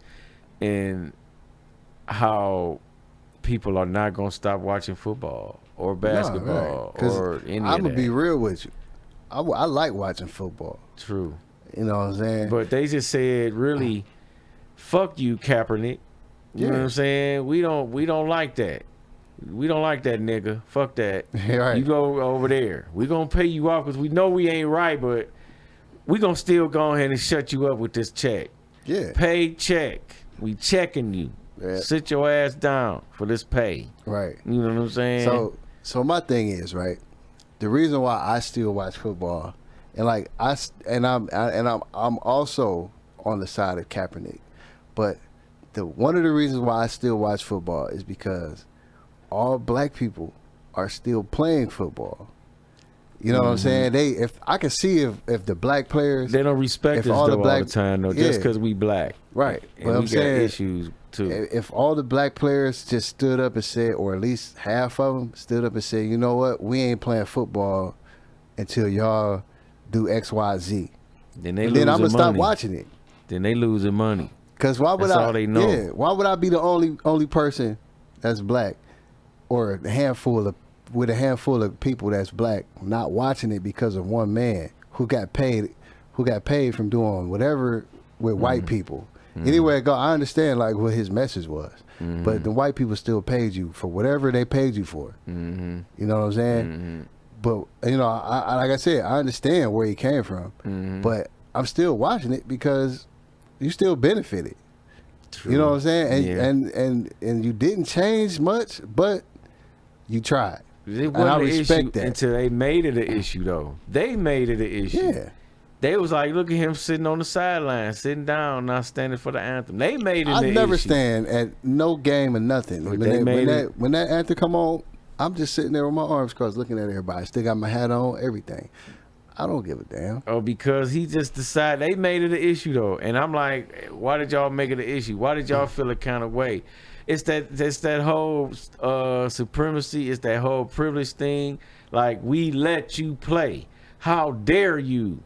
and how people are not gonna stop watching football or basketball or any I'm of gonna that. be real with you. I like watching football. True, You know what I'm saying? but they just said, really, fuck you, Kaepernick. You know what Yeah. I'm saying? We don't like that. We don't like that nigga. Fuck that. Right. You go over there. We gonna pay you off because we know we ain't right, but we gonna still go ahead and shut you up with this check. Yeah. Paid check. We checking you. Yeah. Sit your ass down for this pay. Right. You know what I'm saying? So my thing is, right, the reason why I still watch football, and like I'm also on the side of Kaepernick, but one of the reasons why I still watch football is because all black people are still playing football. You know what I'm saying? If I can see if the black players, They don't respect us all though the black, all the time though, just yeah, because we black. right? And But we I'm got saying issues too. if all the black players just stood up and said, or at least half of them stood up and said, you know what, we ain't playing football until y'all do X, Y, Z. Then And then I'm gonna stop watching it. Then they losing money. Cause why would That's I? all they know. Yeah, why would I be the only person that's black, or a handful of people that's black not watching it because of one man who got paid from doing whatever with white people. Anywhere I go, I understand like what his message was, but the white people still paid you for whatever they paid you for. You know what I'm saying? But you know, I like I said, I understand where he came from, but I'm still watching it because you still benefited. True. You know what I'm saying? Yeah. And you didn't change much, but you tried. It And I wasn't an respect issue that. until they made it an issue though. They made it an issue. Yeah. They was like, look at him sitting on the sideline, sitting down, not standing for the anthem. They made it an I never issue. stand at no game or nothing. But When that anthem come on, I'm just sitting there with my arms crossed looking at everybody. Still got my hat on, everything. I don't give a damn. Oh, because he just decided they made it an issue though, and I'm like, why did y'all make it an issue? Why did y'all feel a kind of way? It's that whole supremacy. It's that whole privilege thing. Like, we let you play. How dare you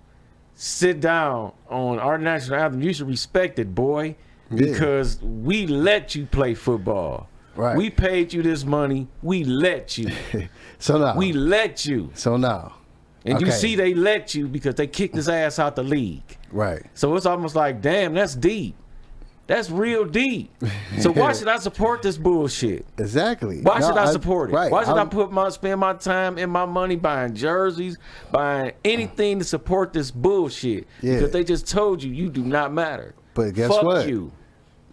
sit down on our national anthem? You should respect it, boy, because we let you play football. Right. We paid you this money. We let you. So now. We let you. So now. And you Okay. see they let you because they kicked his ass out the league. Right. So it's almost like, damn, that's deep. That's real deep. So why should I support this bullshit? Exactly. Why No, should I support it? Right. Why should I spend my time and my money buying jerseys, buying anything to support this bullshit? Yeah. Because they just told you do not matter. But guess Fuck what? you.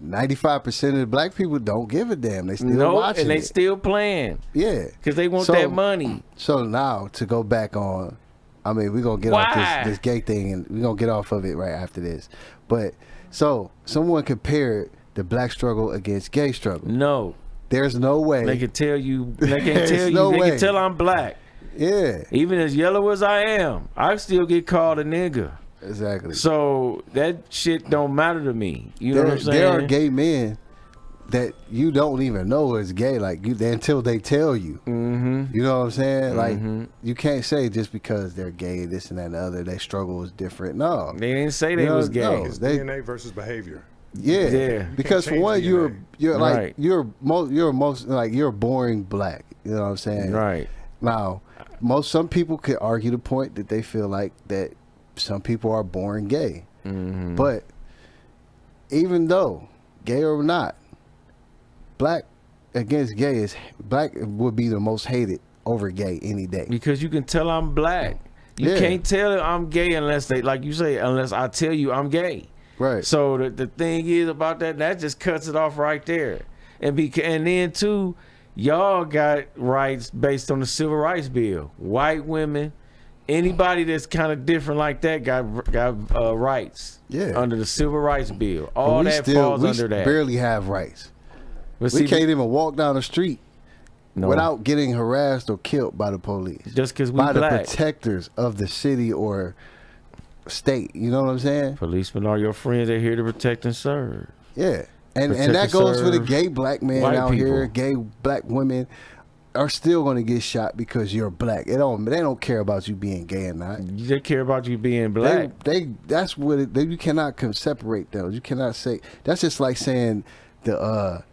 95% of the black people don't give a damn. They still No, watching and they it. still playing Yeah. because they want So- that money. So now to go back on, I mean, we're gonna get Why? off this gay thing, and we're gonna get off of it right after this. But so someone compared the black struggle against gay struggle. No, There's no way. they can tell you. They can There's tell you. no They way. can tell I'm black. Yeah, Even as yellow as I am, I still get called a nigga. exactly. So that shit don't matter to me. You know what I'm saying? There are gay men that you don't even know is gay, like until they tell you. Mm-hmm. You know what I'm saying? Like you can't say just because they're gay, this and that and the other, their struggle is different. No, They didn't say they You know, was gay. no. It's They- DNA versus behavior. yeah. Because for change one, DNA. you're like Right. you're boring black. You know what I'm saying? Right. Now, some people could argue the point that they feel like that some people are born gay. Mm-hmm. But even though gay or not, black against gay is black would be the most hated over gay any day. Because you can tell I'm black. You Yeah. can't tell I'm gay unless they, like you say, unless I tell you I'm gay. Right. So the thing is about that just cuts it off right there. And then too, y'all got rights based on the Civil Rights Bill. White women, anybody that's kind of different like that got rights. Yeah. Under the Civil Rights Bill. But All we that still, falls we under that. barely have rights. But We see, can't even walk down the street no, without getting harassed or killed by the police. just because we By the black. protectors of the city or state. You know what I'm saying? Policemen are your friends. They're here to protect and serve. Yeah. And Protect that and goes for the serve gay black men white out here. people. Gay black women are still going to get shot because you're black. They don't care about you being gay or not. They care about you being black. That's what you cannot separate those. You cannot say that's just like saying the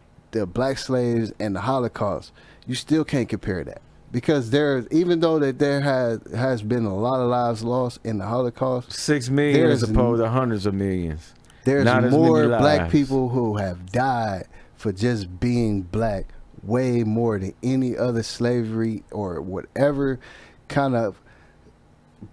black slaves and the Holocaust. You still can't compare that because even though that there has been a lot of lives lost in the Holocaust, 6 million There's as opposed to hundreds of millions. there's Not as more many black lives. people who have died for just being black, way more than any other slavery or whatever kind of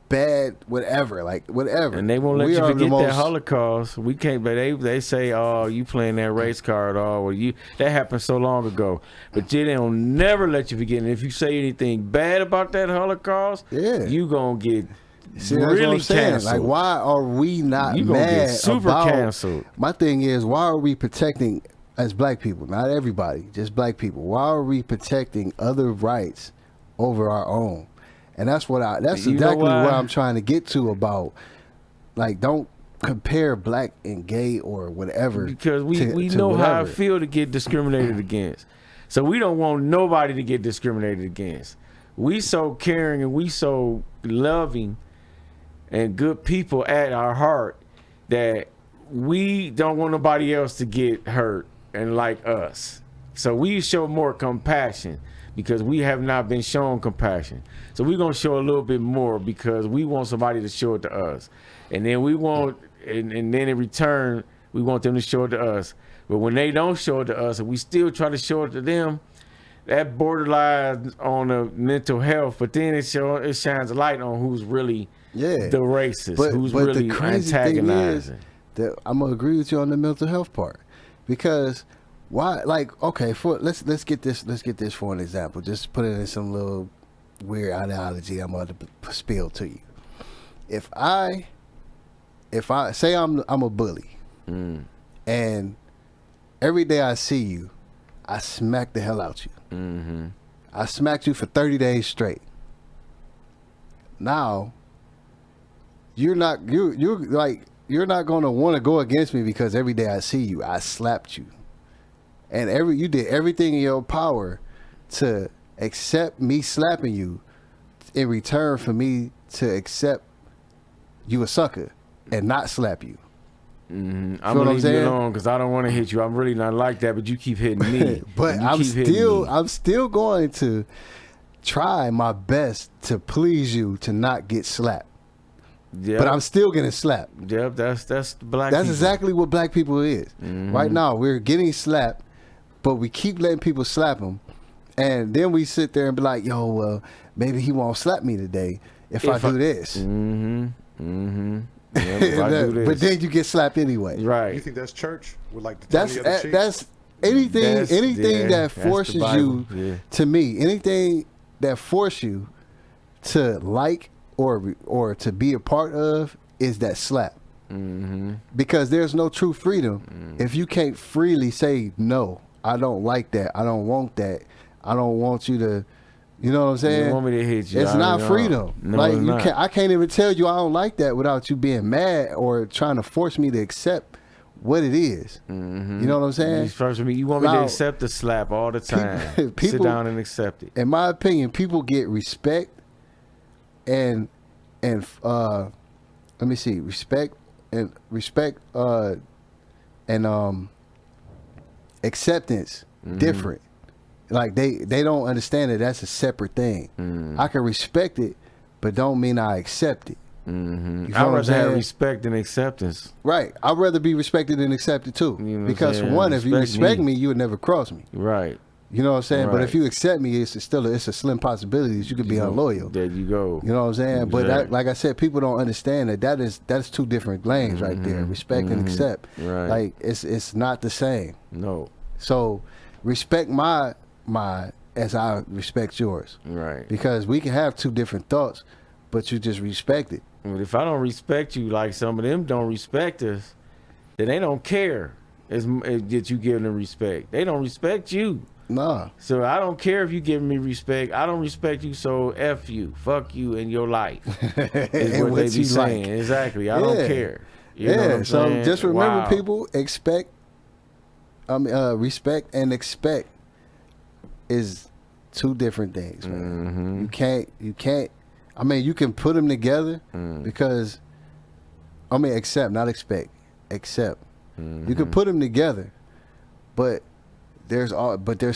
bad whatever. And they won't let We you are the forget that most- Holocaust. We can't, but they say, oh, you playing that race card, or that happened so long ago. But they don't never let you forget. And if you say anything bad about that Holocaust, Yeah. you gonna get See, that's really what I'm saying. canceled. Like, why are we not You gonna mad get super about? canceled. My thing is, why are we protecting as black people? Not everybody, just black people. Why are we protecting other rights over our own. And that's that's You know exactly why? what I'm trying to get to about, like, don't compare black and gay or whatever. Because we to know how whatever. it feel to get discriminated against. So we don't want nobody to get discriminated against. We so caring and we so loving and good people at our heart that we don't want nobody else to get hurt and like us. So we show more compassion because we have not been shown compassion. So we're gonna show a little bit more because we want somebody to show it to us. And then we want, and then in return, we want them to show it to us. But when they don't show it to us and we still try to show it to them, that borderlines on the mental health, but then it shines a light on who's really the racist, who's but really the crazy thing antagonizing. is that I'm gonna agree with you on the mental health part, because why? Like, okay, let's get this for an example. Just put it in some little weird ideology I'm about to spill to you. If I say I'm a bully, and every day I see you, I smack the hell out you. Mm-hmm. I smacked you for 30 days straight. Now, you're not going to want to go against me because every day I see you, I slapped you. And you did everything in your power to accept me slapping you in return for me to accept you a sucker and not slap you. Mm-hmm. I'm gonna leave you alone because I don't want to hit you. I'm really not like that, but you keep hitting me. But I'm still going to try my best to please you to not get slapped. Yep. But I'm still getting slapped. Yep, that's black. That's people. exactly what black people is. Mm-hmm. Right now, we're getting slapped, but we keep letting people slap them, and then we sit there and be like, "Yo, well, maybe he won't slap me today if I do this." Mm-hmm. Mm-hmm. Yeah, if I do this. But then you get slapped anyway. Right. You think that's church with like the tongue of the cheek? That's anything that forces you to me, anything that force you to like or to be a part of is that slap. Mm-hmm. Because there's no true freedom if you can't freely say, no, I don't like that, I don't want that, I don't want you to, you know what I'm saying? You want me to hit you? It's not freedom. No, like, it's you not. can't. I can't even tell you I don't like that without you being mad or trying to force me to accept what it is. Mm-hmm. You know what I'm saying? You want me to Now, accept the slap all the time. people- Sit down and accept it. In my opinion, people get respect and let me see, respect and acceptance different. Like they don't understand that that's a separate thing. I can respect it, but don't mean I accept it. Mm-hmm. You I'd feel what I'm rather have saying? respect and acceptance. Right. I'd rather be respected than accepted too. You know what I'm because for saying? one, if you Respect respect me. me, you would never cross me. Right. You know what I'm saying? But Right. if you accept me, it's a slim possibility that you could be unloyal. There you go. You know what I'm saying? But Exactly. like I said, people don't understand that's two different lanes right there. Respect and accept. Right. Like it's not the same. No. So respect my as I respect yours. Right. Because we can have two different thoughts, but you just respect it. But if I don't respect you like some of them don't respect us, then they don't care as that you give them respect. They don't respect you. Nah. So I don't care if you give me respect. I don't respect you, so F you. Fuck you in your life. Is And what they what be you saying. like. Exactly. I don't Yeah. care. You know what I'm so saying? just remember, Wow. people, respect and expect is two different things, man. You can't. I mean, you can put them together because, accept, not expect. Accept. You can put them together, but there's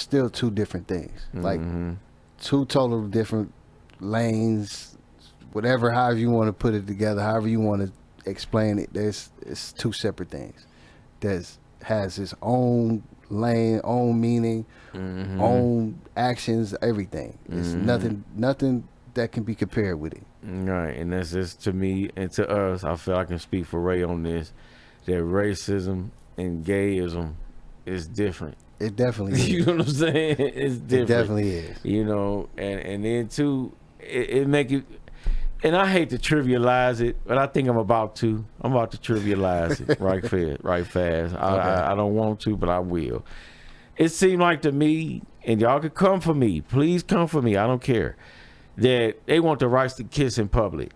still two different things. Like two total different lanes, whatever, however you want to put it together, however you want to explain it. It's two separate things. Has its own lane, own meaning, own actions, everything. It's nothing that can be compared with it. Right, and that's just to me and to us. I feel I can speak for Ray on this. That racism and gayism is different. It definitely is. You know what I'm saying? It's different. It definitely is. You know, and then too, it make it. And I hate to trivialize it, but I think I'm about to. I'm about to trivialize it right fast. I don't want to, but I will. It seemed like to me and y'all can come for me. Please come for me. I don't care. That they want the rights to kiss in public.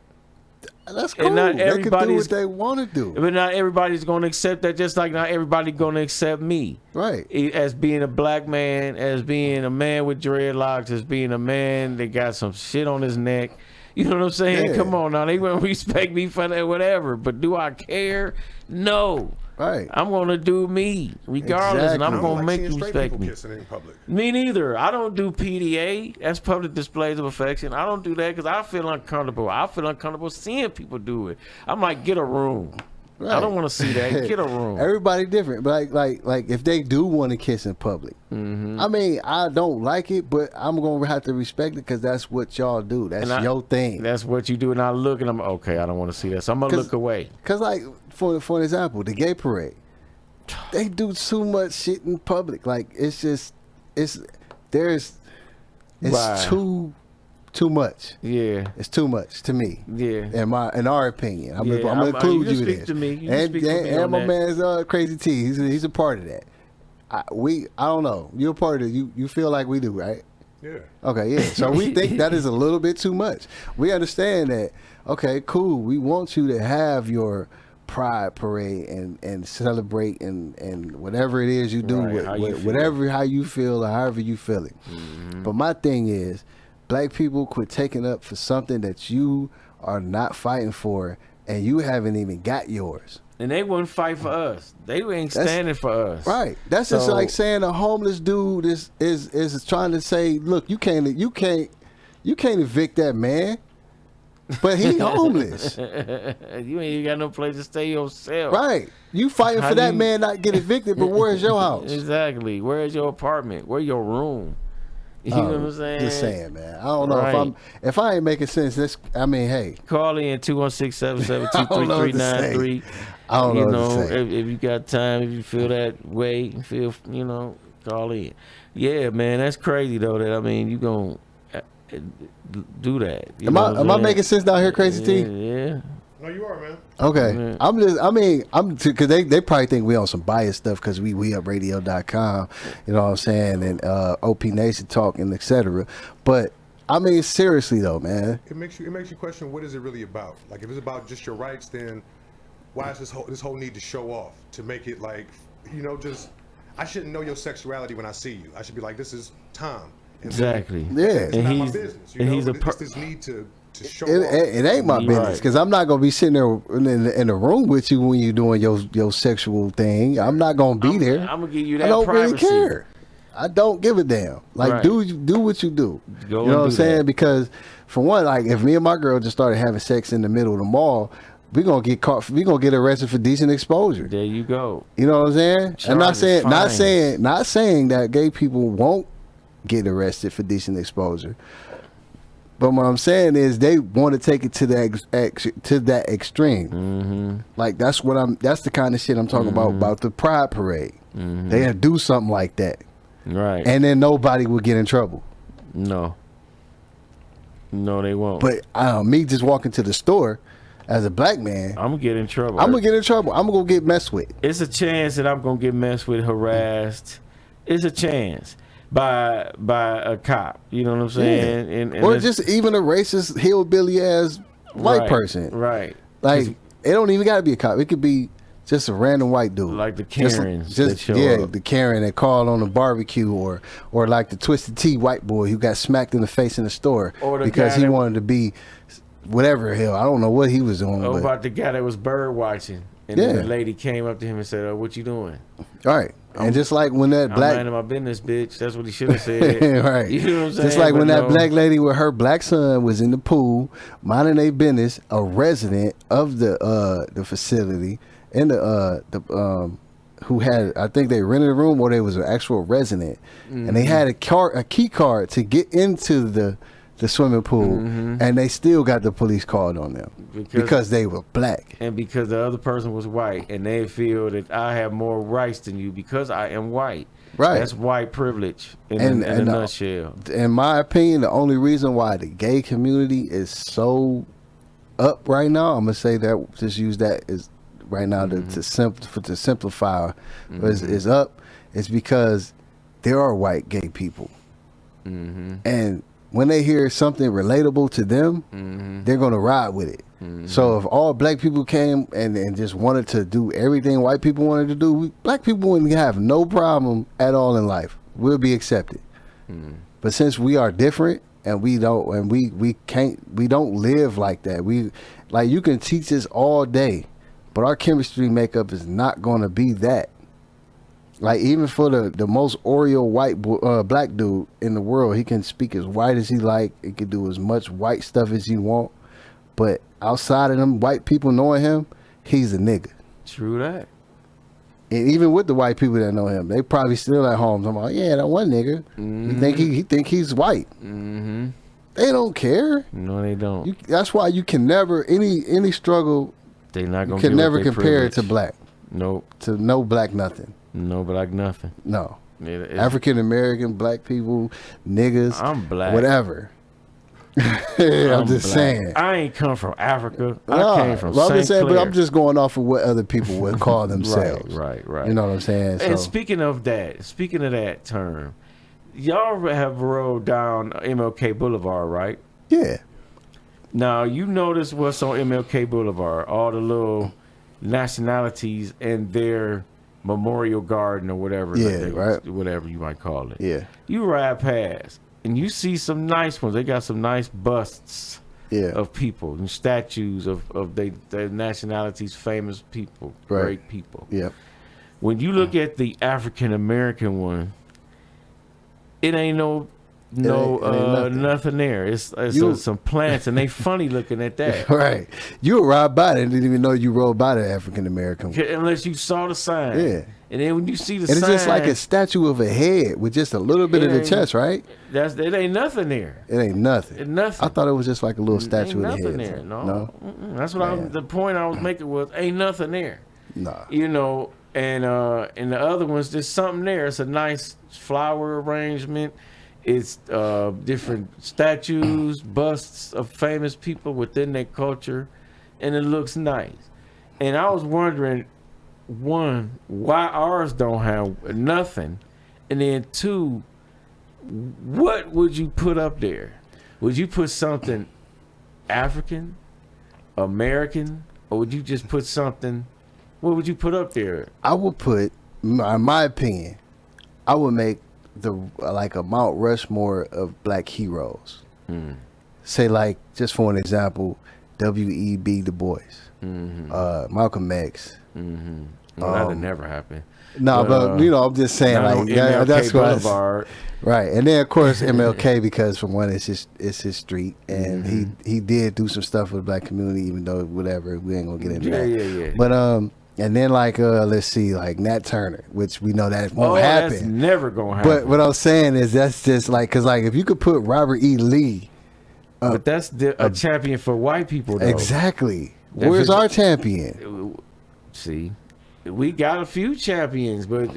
That's cool. And not They can do everybody's- what they want to do. But not everybody's going to accept that, just like not everybody going to accept me. Right. As being a black man, as being a man with dreadlocks, as being a man that got some shit on his neck. You know what I'm saying? Yeah. Come on now. They won't respect me for that, whatever. But do I care? No. Right. I'm going to do me regardless, and Exactly. I'm I don't going to like make seeing you straight respect people me. kissing in public. Me neither. I don't do PDA. That's public displays of affection. I don't do that because I feel uncomfortable. I feel uncomfortable seeing people do it. I'm like, get a room. Right. I don't want to see that. Get a room. Everybody different, but like if they do want to kiss in public, I mean, I don't like it, but I'm gonna have to respect it because that's what y'all do. That's your thing. That's what you do, and I look and I'm okay. I don't want to see that, so I'm gonna look away. Cause like for an example, the gay parade, they do too much shit in public. Like it's Right. too much. Yeah, It's too much to me. yeah. In our opinion, I'm Yeah, gonna you include can you in speak this. to me. You can And speak for me on my that. man's Crazy T. He's a part of that. I don't know. You're a part of it. You feel like we do, right? Yeah. Okay, yeah. So we think that is a little bit too much. We understand that. Okay, cool. We want you to have your pride parade and celebrate and whatever it is you do, Right, how you feel. how you feel or however you feel it. But my thing is, black people quit taking up for something that you are not fighting for, and you haven't even got yours. And they wouldn't fight for us. They ain't That's- standing for us. Right. That's just So- like saying a homeless dude is trying to say, look, you can't evict that man, but he homeless. You ain't even got no place to stay yourself. Right. You fighting How for that you- man not get evicted, but where's your house? Exactly. Where's your apartment? Where's your room? You know what I'm saying? Just saying, man. I don't know Right. if I ain't making sense. Hey, Call in 216-772-3393. I don't know You what know, to say. if you got time, if you feel that way, call in. Yeah, man, that's crazy though. That I mean, you gonna do that? You Am know I what am I I'm making sense down here, Crazy T? Yeah. No, you are, man. Okay. Yeah. I'm because they probably think we on some biased stuff because we upradio.com, you know what I'm saying, and OPNation Talk and etc. But I mean, seriously though, man. It makes you question what is it really about? Like if it's about just your rights, then why is this whole need to show off to make it like just I shouldn't know your sexuality when I see you. I should be like, this is Tom. And Exactly. Yeah. It's And not my he's- business. and he's a It's this need to show It, off. it ain't my You're business right. because I'm not gonna be sitting there in the room with you when you're doing your sexual thing. I'm not gonna be there. I'm gonna give you that I don't privacy. really care. I don't give a damn. Like Right. do what you do. Go You know and what I'm do saying? that. Because for one, like if me and my girl just started having sex in the middle of the mall, we gonna get caught. We gonna get arrested for decent exposure. There you go. You know what I'm saying? I'm not Charges, not saying that gay people won't get arrested for decent exposure. But what I'm saying is they want to take it to that extreme. Mm-hmm. Like that's the kind of shit I'm talking about the pride parade. Mm-hmm. They'll do something like that, Right. and then nobody will get in trouble. No, they won't. But me just walking to the store as a black man, I'm gonna get in trouble. I'm gonna get in trouble. I'm gonna go get messed with. It's a chance that I'm gonna get messed with, harassed. It's a chance by a cop. You know what I'm saying? And Or it's- just even a racist hillbilly ass white right, person. Right. Like it don't even gotta be a cop. It could be just a random white dude. Like the Just- Karens that show up. the Karen that called on the barbecue, or like the Twisted Tea white boy who got smacked in the face in the store Or the because guy he that- wanted to be whatever the hell. I don't know what he was doing. Oh, but, about the guy that was bird watching, and then Yeah. the lady came up to him and said, "Oh, what you doing?" all right. And just like when that I'm black minding my business, bitch. That's what he should have said. right. You know what I'm saying? Just like when But that no. black lady with her black son was in the pool, minding their business, a resident of the facility and the who had, I think they rented a room or they was an actual resident, and they had a key card to get into the swimming pool, and they still got the police called on them because they were black. And because the other person was white, and they feel that I have more rights than you because I am white. Right. That's white privilege in a nutshell. In my opinion, the only reason why the gay community is so up right now, I'm gonna say that, just use that as right now to simplify is up, is because there are white gay people. And when they hear something relatable to them, they're gonna ride with it. So if all black people came and just wanted to do everything white people wanted to do, black people wouldn't have no problem at all in life. We'll be accepted. But since we are different and we don't live like that. You can teach us all day, but our chemistry makeup is not gonna be that. Like, even for the most Oreo black dude in the world, he can speak as white as he like. He can do as much white stuff as he want. But outside of them white people knowing him, he's a nigga. True that. And even with the white people that know him, they probably still at home talking about, yeah, that one nigga. He think he's white. They don't care. No, they don't. That's why you can never any struggle. They not gonna. You can never compare it to black. Nope. To no black nothing. No black nothing. No. African American, black people, niggas. I'm black. Whatever. I'm just black. saying. I ain't come from Africa. I came from St. I'm just saying, Clair. but I'm just going off of what other people would call themselves. Right. You know what I'm saying? And So, speaking of that term, y'all have rolled down MLK Boulevard, right? yeah. Now, you notice what's on MLK Boulevard, all the little nationalities and their memorial garden or whatever. Yeah, right. Whatever you might call it. Yeah. You ride past and you see some nice ones. They got some nice busts Yeah. of people and statues of their nationalities, famous people, Right. great people. Yeah. When you look at the African American one, it ain't no It ain't nothing there. It's some plants and they funny looking at that. Right. You would ride by it and didn't even know you rode by the African American. Unless you saw the sign. Yeah. And then when you see the And sign, it's just like a statue of a head with just a little bit It of the ain't- chest, right? it ain't nothing there. It ain't nothing. It's nothing. I thought it was just like a little statue ain't of the nothing head. there. No. No? That's what the point I was making was ain't nothing there. Nah. You know, and the other one's just something there. It's a nice flower arrangement. It's different statues, busts of famous people within their culture, and it looks nice. And I was wondering, one, why ours don't have nothing, and then two, what would you put up there? Would you put something African, American, or would you just put something? What would you put up there? I would put, in my opinion, I would make like a Mount Rushmore of black heroes. Say, like, just for an example, W.E.B. Du Bois, Malcolm X. Well, that'd never happen. No, but you know, I'm just saying, like, MLK that's what Boulevard. right. And then of course MLK, because for one, it's his street, and he did do some stuff with the black community, even though whatever, we ain't gonna get into that. Yeah. But and then like let's see, like Nat Turner, which we know that won't happen. That's never gonna happen. But what I'm saying is that's just like, because like if you could put Robert E. Lee, but that's a champion for white people, though. exactly. Where's our champion? See, we got a few champions, but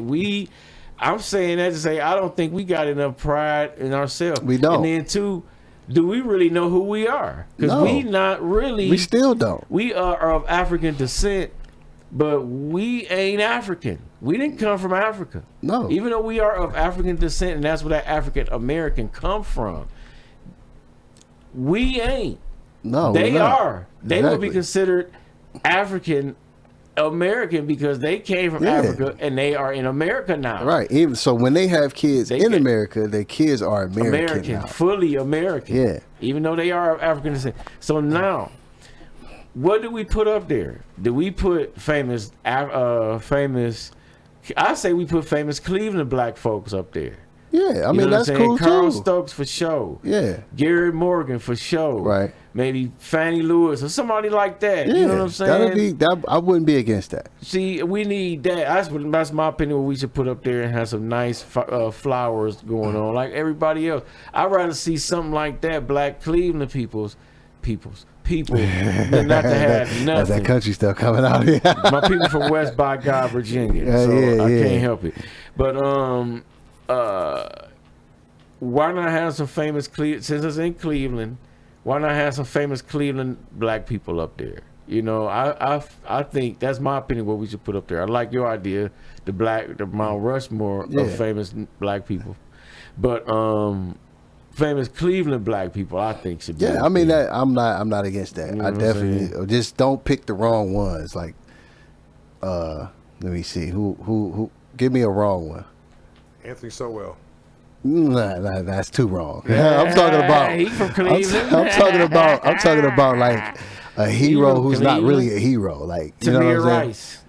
I'm saying that to say I don't think we got enough pride in ourselves. We don't. And then two, do we really know who we are? Because No. we not really. We still don't. We are of African descent, but we ain't African. We didn't come from Africa. No. Even though we are of African descent, and that's where that African American come from. We ain't. No, They we're not. are. They would be Exactly. considered African American because they came from Yeah. Africa and they are in America now. Right. Even so, when they have kids They in get- America, their kids are American now. fully American. Yeah. Even though they are of African descent. So now, what do we put up there? Do we put famous? I say we put famous Cleveland black folks up there. Yeah, I You mean, know that's what I'm saying? cool Carl too. Stokes for show. Yeah. Gary Morgan for show. Right. Maybe Fannie Lewis or somebody like that. Yeah, You know what I'm saying? I wouldn't be against that. See, we need that. That's my opinion. What we should put up there and have some nice flowers going on, like everybody else. I'd rather see something like that. Black Cleveland people, than not to have That's nothing. that country stuff coming out here. My people from West by God, Virginia. Yeah, So yeah, I yeah. can't help it. But why not have some famous since it's in Cleveland? Why not have some famous Cleveland black people up there? You know, I think that's my opinion. What we should put up there. I like your idea, the Mount Rushmore Yeah. of famous black people. But famous Cleveland black people, I think should be. Yeah, up I mean there. that I'm not against that. You know I what I'm definitely just don't pick the wrong ones. Like, let me see who give me a wrong one. Anthony Sowell. Nah, that's too wrong. I'm talking about. He from Cleveland. I'm talking about like a hero who's not really a hero. Like, you know what I'm Tamir saying? Rice.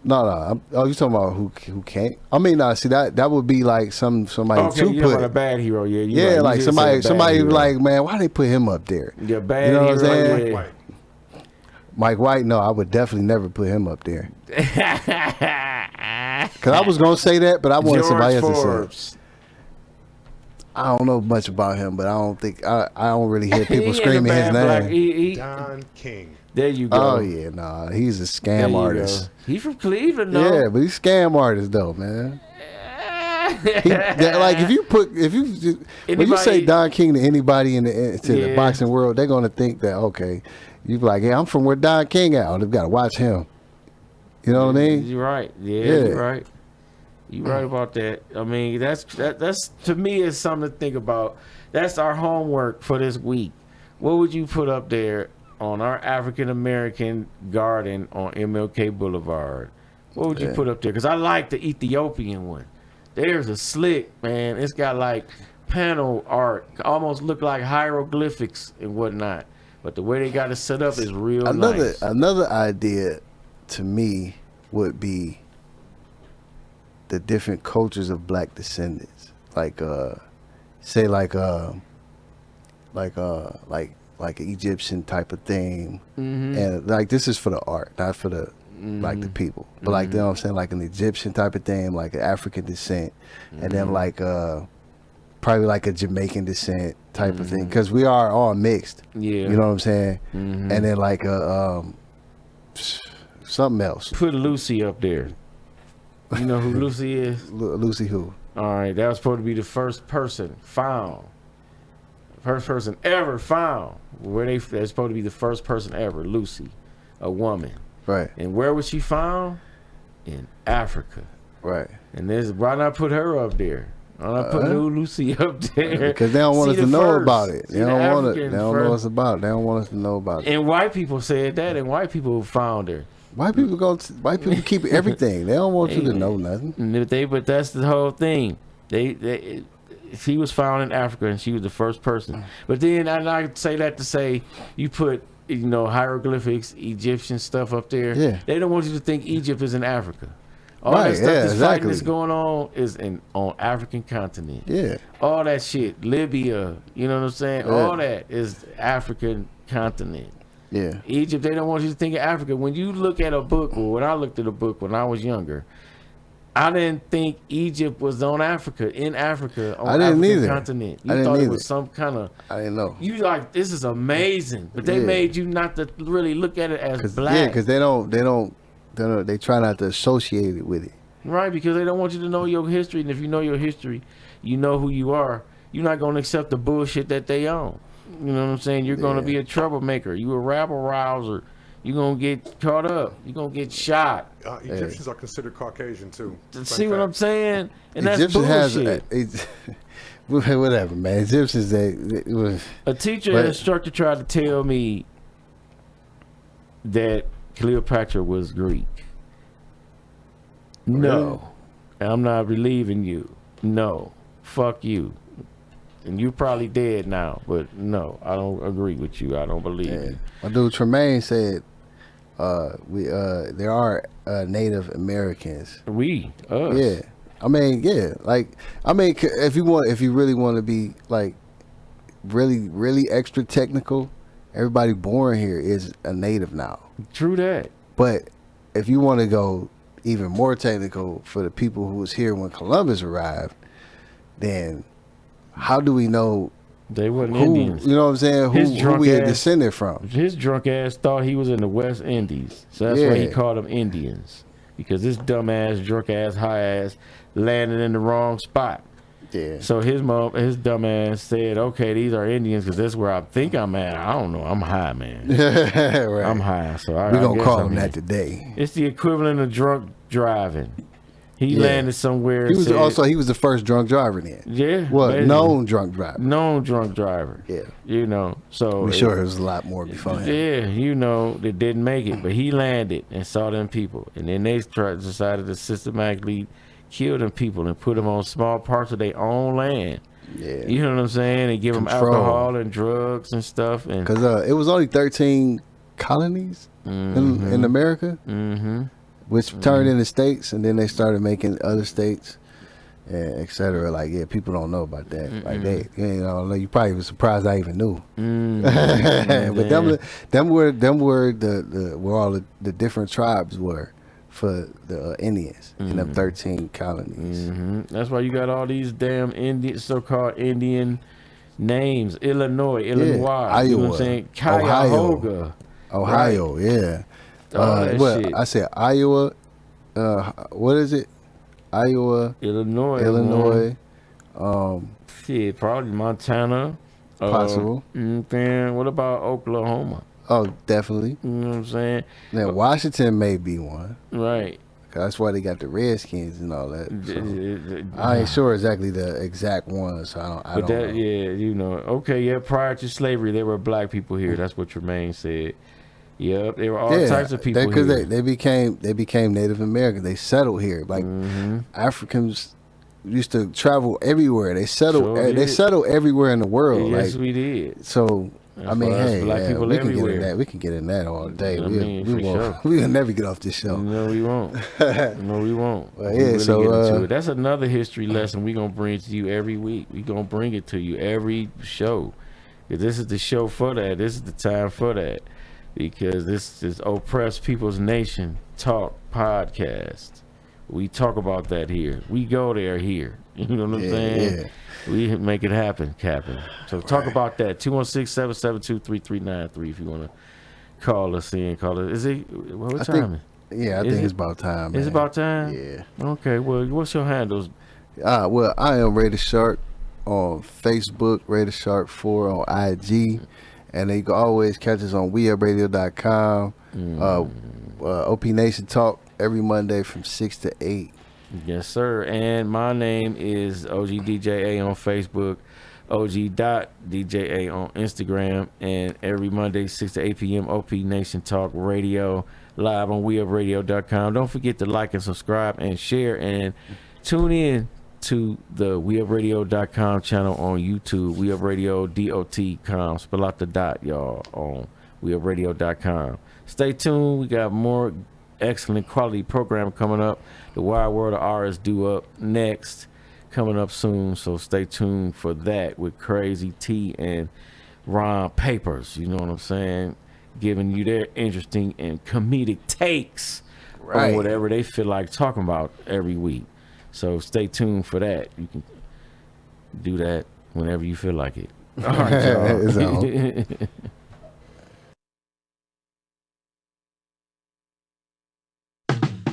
No. You talking about who can't? I mean, no. See that would be like somebody Okay, to you put. about a bad hero, yeah. Yeah, right. like You just said a somebody bad hero. like, man, why they put him up there? Yeah, bad You know hero. what I'm saying? Yeah. White. Mike White, no, I would definitely never put him up there. Cause I was gonna say that, but I wanted somebody else to say it. Forbes. I don't know much about him, but I don't think I don't really hear people He ain't a screaming his bad name. black- he- Don King. there you go. Oh yeah, nah, he's a There scam you artist. go. He from Cleveland, though. Yeah, but he's scam artist though, man. Like if you when you say Anybody- Don King to anybody in the Yeah. boxing world, they're gonna think that okay, you be like, yeah, I'm from where Don King at. They've got to watch him. You know what I mean? You're right. Yeah, Yeah. you're right. You're right about that. I mean, that's to me is something to think about. That's our homework for this week. What would you put up there on our African American garden on MLK Boulevard? What would you Yeah. put up there? Because I like the Ethiopian one. There's a slick, man. It's got like panel art, almost look like hieroglyphics and whatnot. But the way they got it set up is real nice. Another idea to me would be the different cultures of black descendants, like say like an Egyptian type of thing, and like this is for the art, not for the like the people, but like you know what I'm saying, like an Egyptian type of thing, like an African descent, and then like probably like a Jamaican descent type of thing, because we are all mixed. Yeah. You know what I'm saying? And then like something else. Put Lucy up there. You know who Lucy is? Lucy who? All right, that was supposed to be the first person found. First person ever found. That's supposed to be the first person ever, Lucy, a woman. Right. And where was she found? In Africa. Right. And why not put her up there? Why not put little Lucy up there? Because they don't want us to know about it. They don't want it. They African don't know first. us about it. They don't want us to know about it. And white people said that, and white people found her. White people keep everything. They don't want you to know nothing. But that's the whole thing. She was found in Africa, and she was the first person. But then I say that to say you put hieroglyphics, Egyptian stuff up there. Yeah. They don't want you to think Egypt is in Africa. All Right, that stuff yeah, that's exactly. fighting that's going on is on African continent. Yeah. All that shit, Libya, you know what I'm saying? Yeah. All that is African continent. Yeah. Egypt, they don't want you to think of Africa. When you look at a book, or when I looked at a book when I was younger, I didn't think Egypt was in Africa, on I didn't African either. continent. You I didn't thought it either. was some kind of, I didn't know. you like, this is amazing. But they Yeah. made you not to really look at it as black. Yeah, because they try not to associate it with it. Right, because they don't want you to know your history. And if you know your history, you know who you are. You're not going to accept the bullshit that they own. You know what I'm saying? You're going to be a troublemaker. You a rabble rouser. You're going to get caught up. You're going to get shot. Egyptians are considered Caucasian too. See what I'm saying? And Egyptian that's bullshit. whatever, man. Egyptians, they was. A teacher But- instructor tried to tell me that Cleopatra was Greek. No. I'm not relieving you. No. Fuck you. And you're probably dead now, but no, I don't agree with you. I don't believe you. My dude Tremaine said, there are Native Americans. Us. Yeah. I mean, yeah. If you really want to be like really, really extra technical, everybody born here is a native now. True that. But if you want to go even more technical for the people who was here when Columbus arrived, then how do we know They wasn't who, Indians. you know what I'm saying, His who drunk we had ass- descended from? His drunk ass thought he was in the West Indies. So that's why he Yeah. called them Indians. Because this dumb ass, drunk ass, high ass landed in the wrong spot. Yeah. So his dumb ass said, okay, these are Indians because that's where I think I'm at. I don't know. I'm high, man. Right. I'm high. So I We're going to guess call I'm them here. that today. It's the equivalent of drunk driving. He landed somewhere. He was he was the first drunk driver then. Yeah. Well, known drunk driver. Known drunk driver. Yeah. You know, so. I'm sure it was a lot more before him. Yeah, you know, they didn't make it, but he landed and saw them people. And then they decided to systematically kill them people and put them on small parts of their own land. Yeah. You know what I'm saying? And give them alcohol and drugs and stuff. Because it was only 13 colonies in America. Mm-hmm. Which turned into states, and then they started making other states, and et cetera. Like, yeah, people don't know about that. Like, you probably was surprised I even knew. But them were where all the different tribes were for the Indians in them 13 colonies. That's why you got all these damn so-called Indian names: Illinois, Iowa, you know what I'm saying? Cuyahoga, Ohio, right? yeah. Shit. I said Iowa. What is it? Iowa, Illinois. Shit, probably Montana. Possible. Then what about Oklahoma? Oh, definitely. You know what I'm saying? Now Washington may be one. Right. That's why they got the Redskins and all that. So I ain't sure exactly the exact ones. So I don't know. Yeah, you know. Okay, yeah. Prior to slavery, there were black people here. That's what Tremaine said. Yep, there were all types of people because here. they became Native Americans. They settled here. Like Africans used to travel everywhere. They settled. They settled everywhere in the world. Yes, like, we did. So I mean, hey, black people we can everywhere. get in that. We can get in that all day. Sure. We'll never get off this show. No, we won't. No, we won't. Well, yeah, so that's another history lesson we're gonna bring to you every week. We're gonna bring it to you every show. This is the show for that. This is the time for that. Because this is Oppressed People's Nation Talk podcast. We talk about that here. We go there here. You know what I'm saying? Yeah. We make it happen, Captain. So talk about that. 216-772-3393 if you want to call us in. Is it, what time? I think it's about time, man. It's about time? Yeah. Okay, well, what's your handles? Well, I am Raider Shark on Facebook, Raider Shark 4 on IG. And you can always catch us on WeUpRadio.com. OPNation Talk every Monday from 6 to 8. Yes, sir. And my name is OGDJA on Facebook, OG.DJA on Instagram. And every Monday, 6 to 8 p.m., OPNation Talk Radio, live on WeUpRadio.com. Don't forget to like and subscribe and share and tune in to the WeUpRadio.com channel on YouTube, WeUpRadio.com. Spell out the dot, y'all, on WeUpRadio.com. Stay tuned. We got more excellent quality program coming up. The Wide World of Ours due up next, coming up soon. So stay tuned for that with Crazy T and Ron Papers. You know what I'm saying? Giving you their interesting and comedic takes on whatever they feel like talking about every week. So stay tuned for that. You can do that whenever you feel like it. All right, y'all.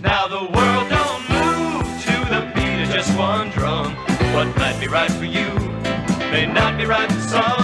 Now the world don't move to the beat of just one drum. What might be right for you may not be right for some.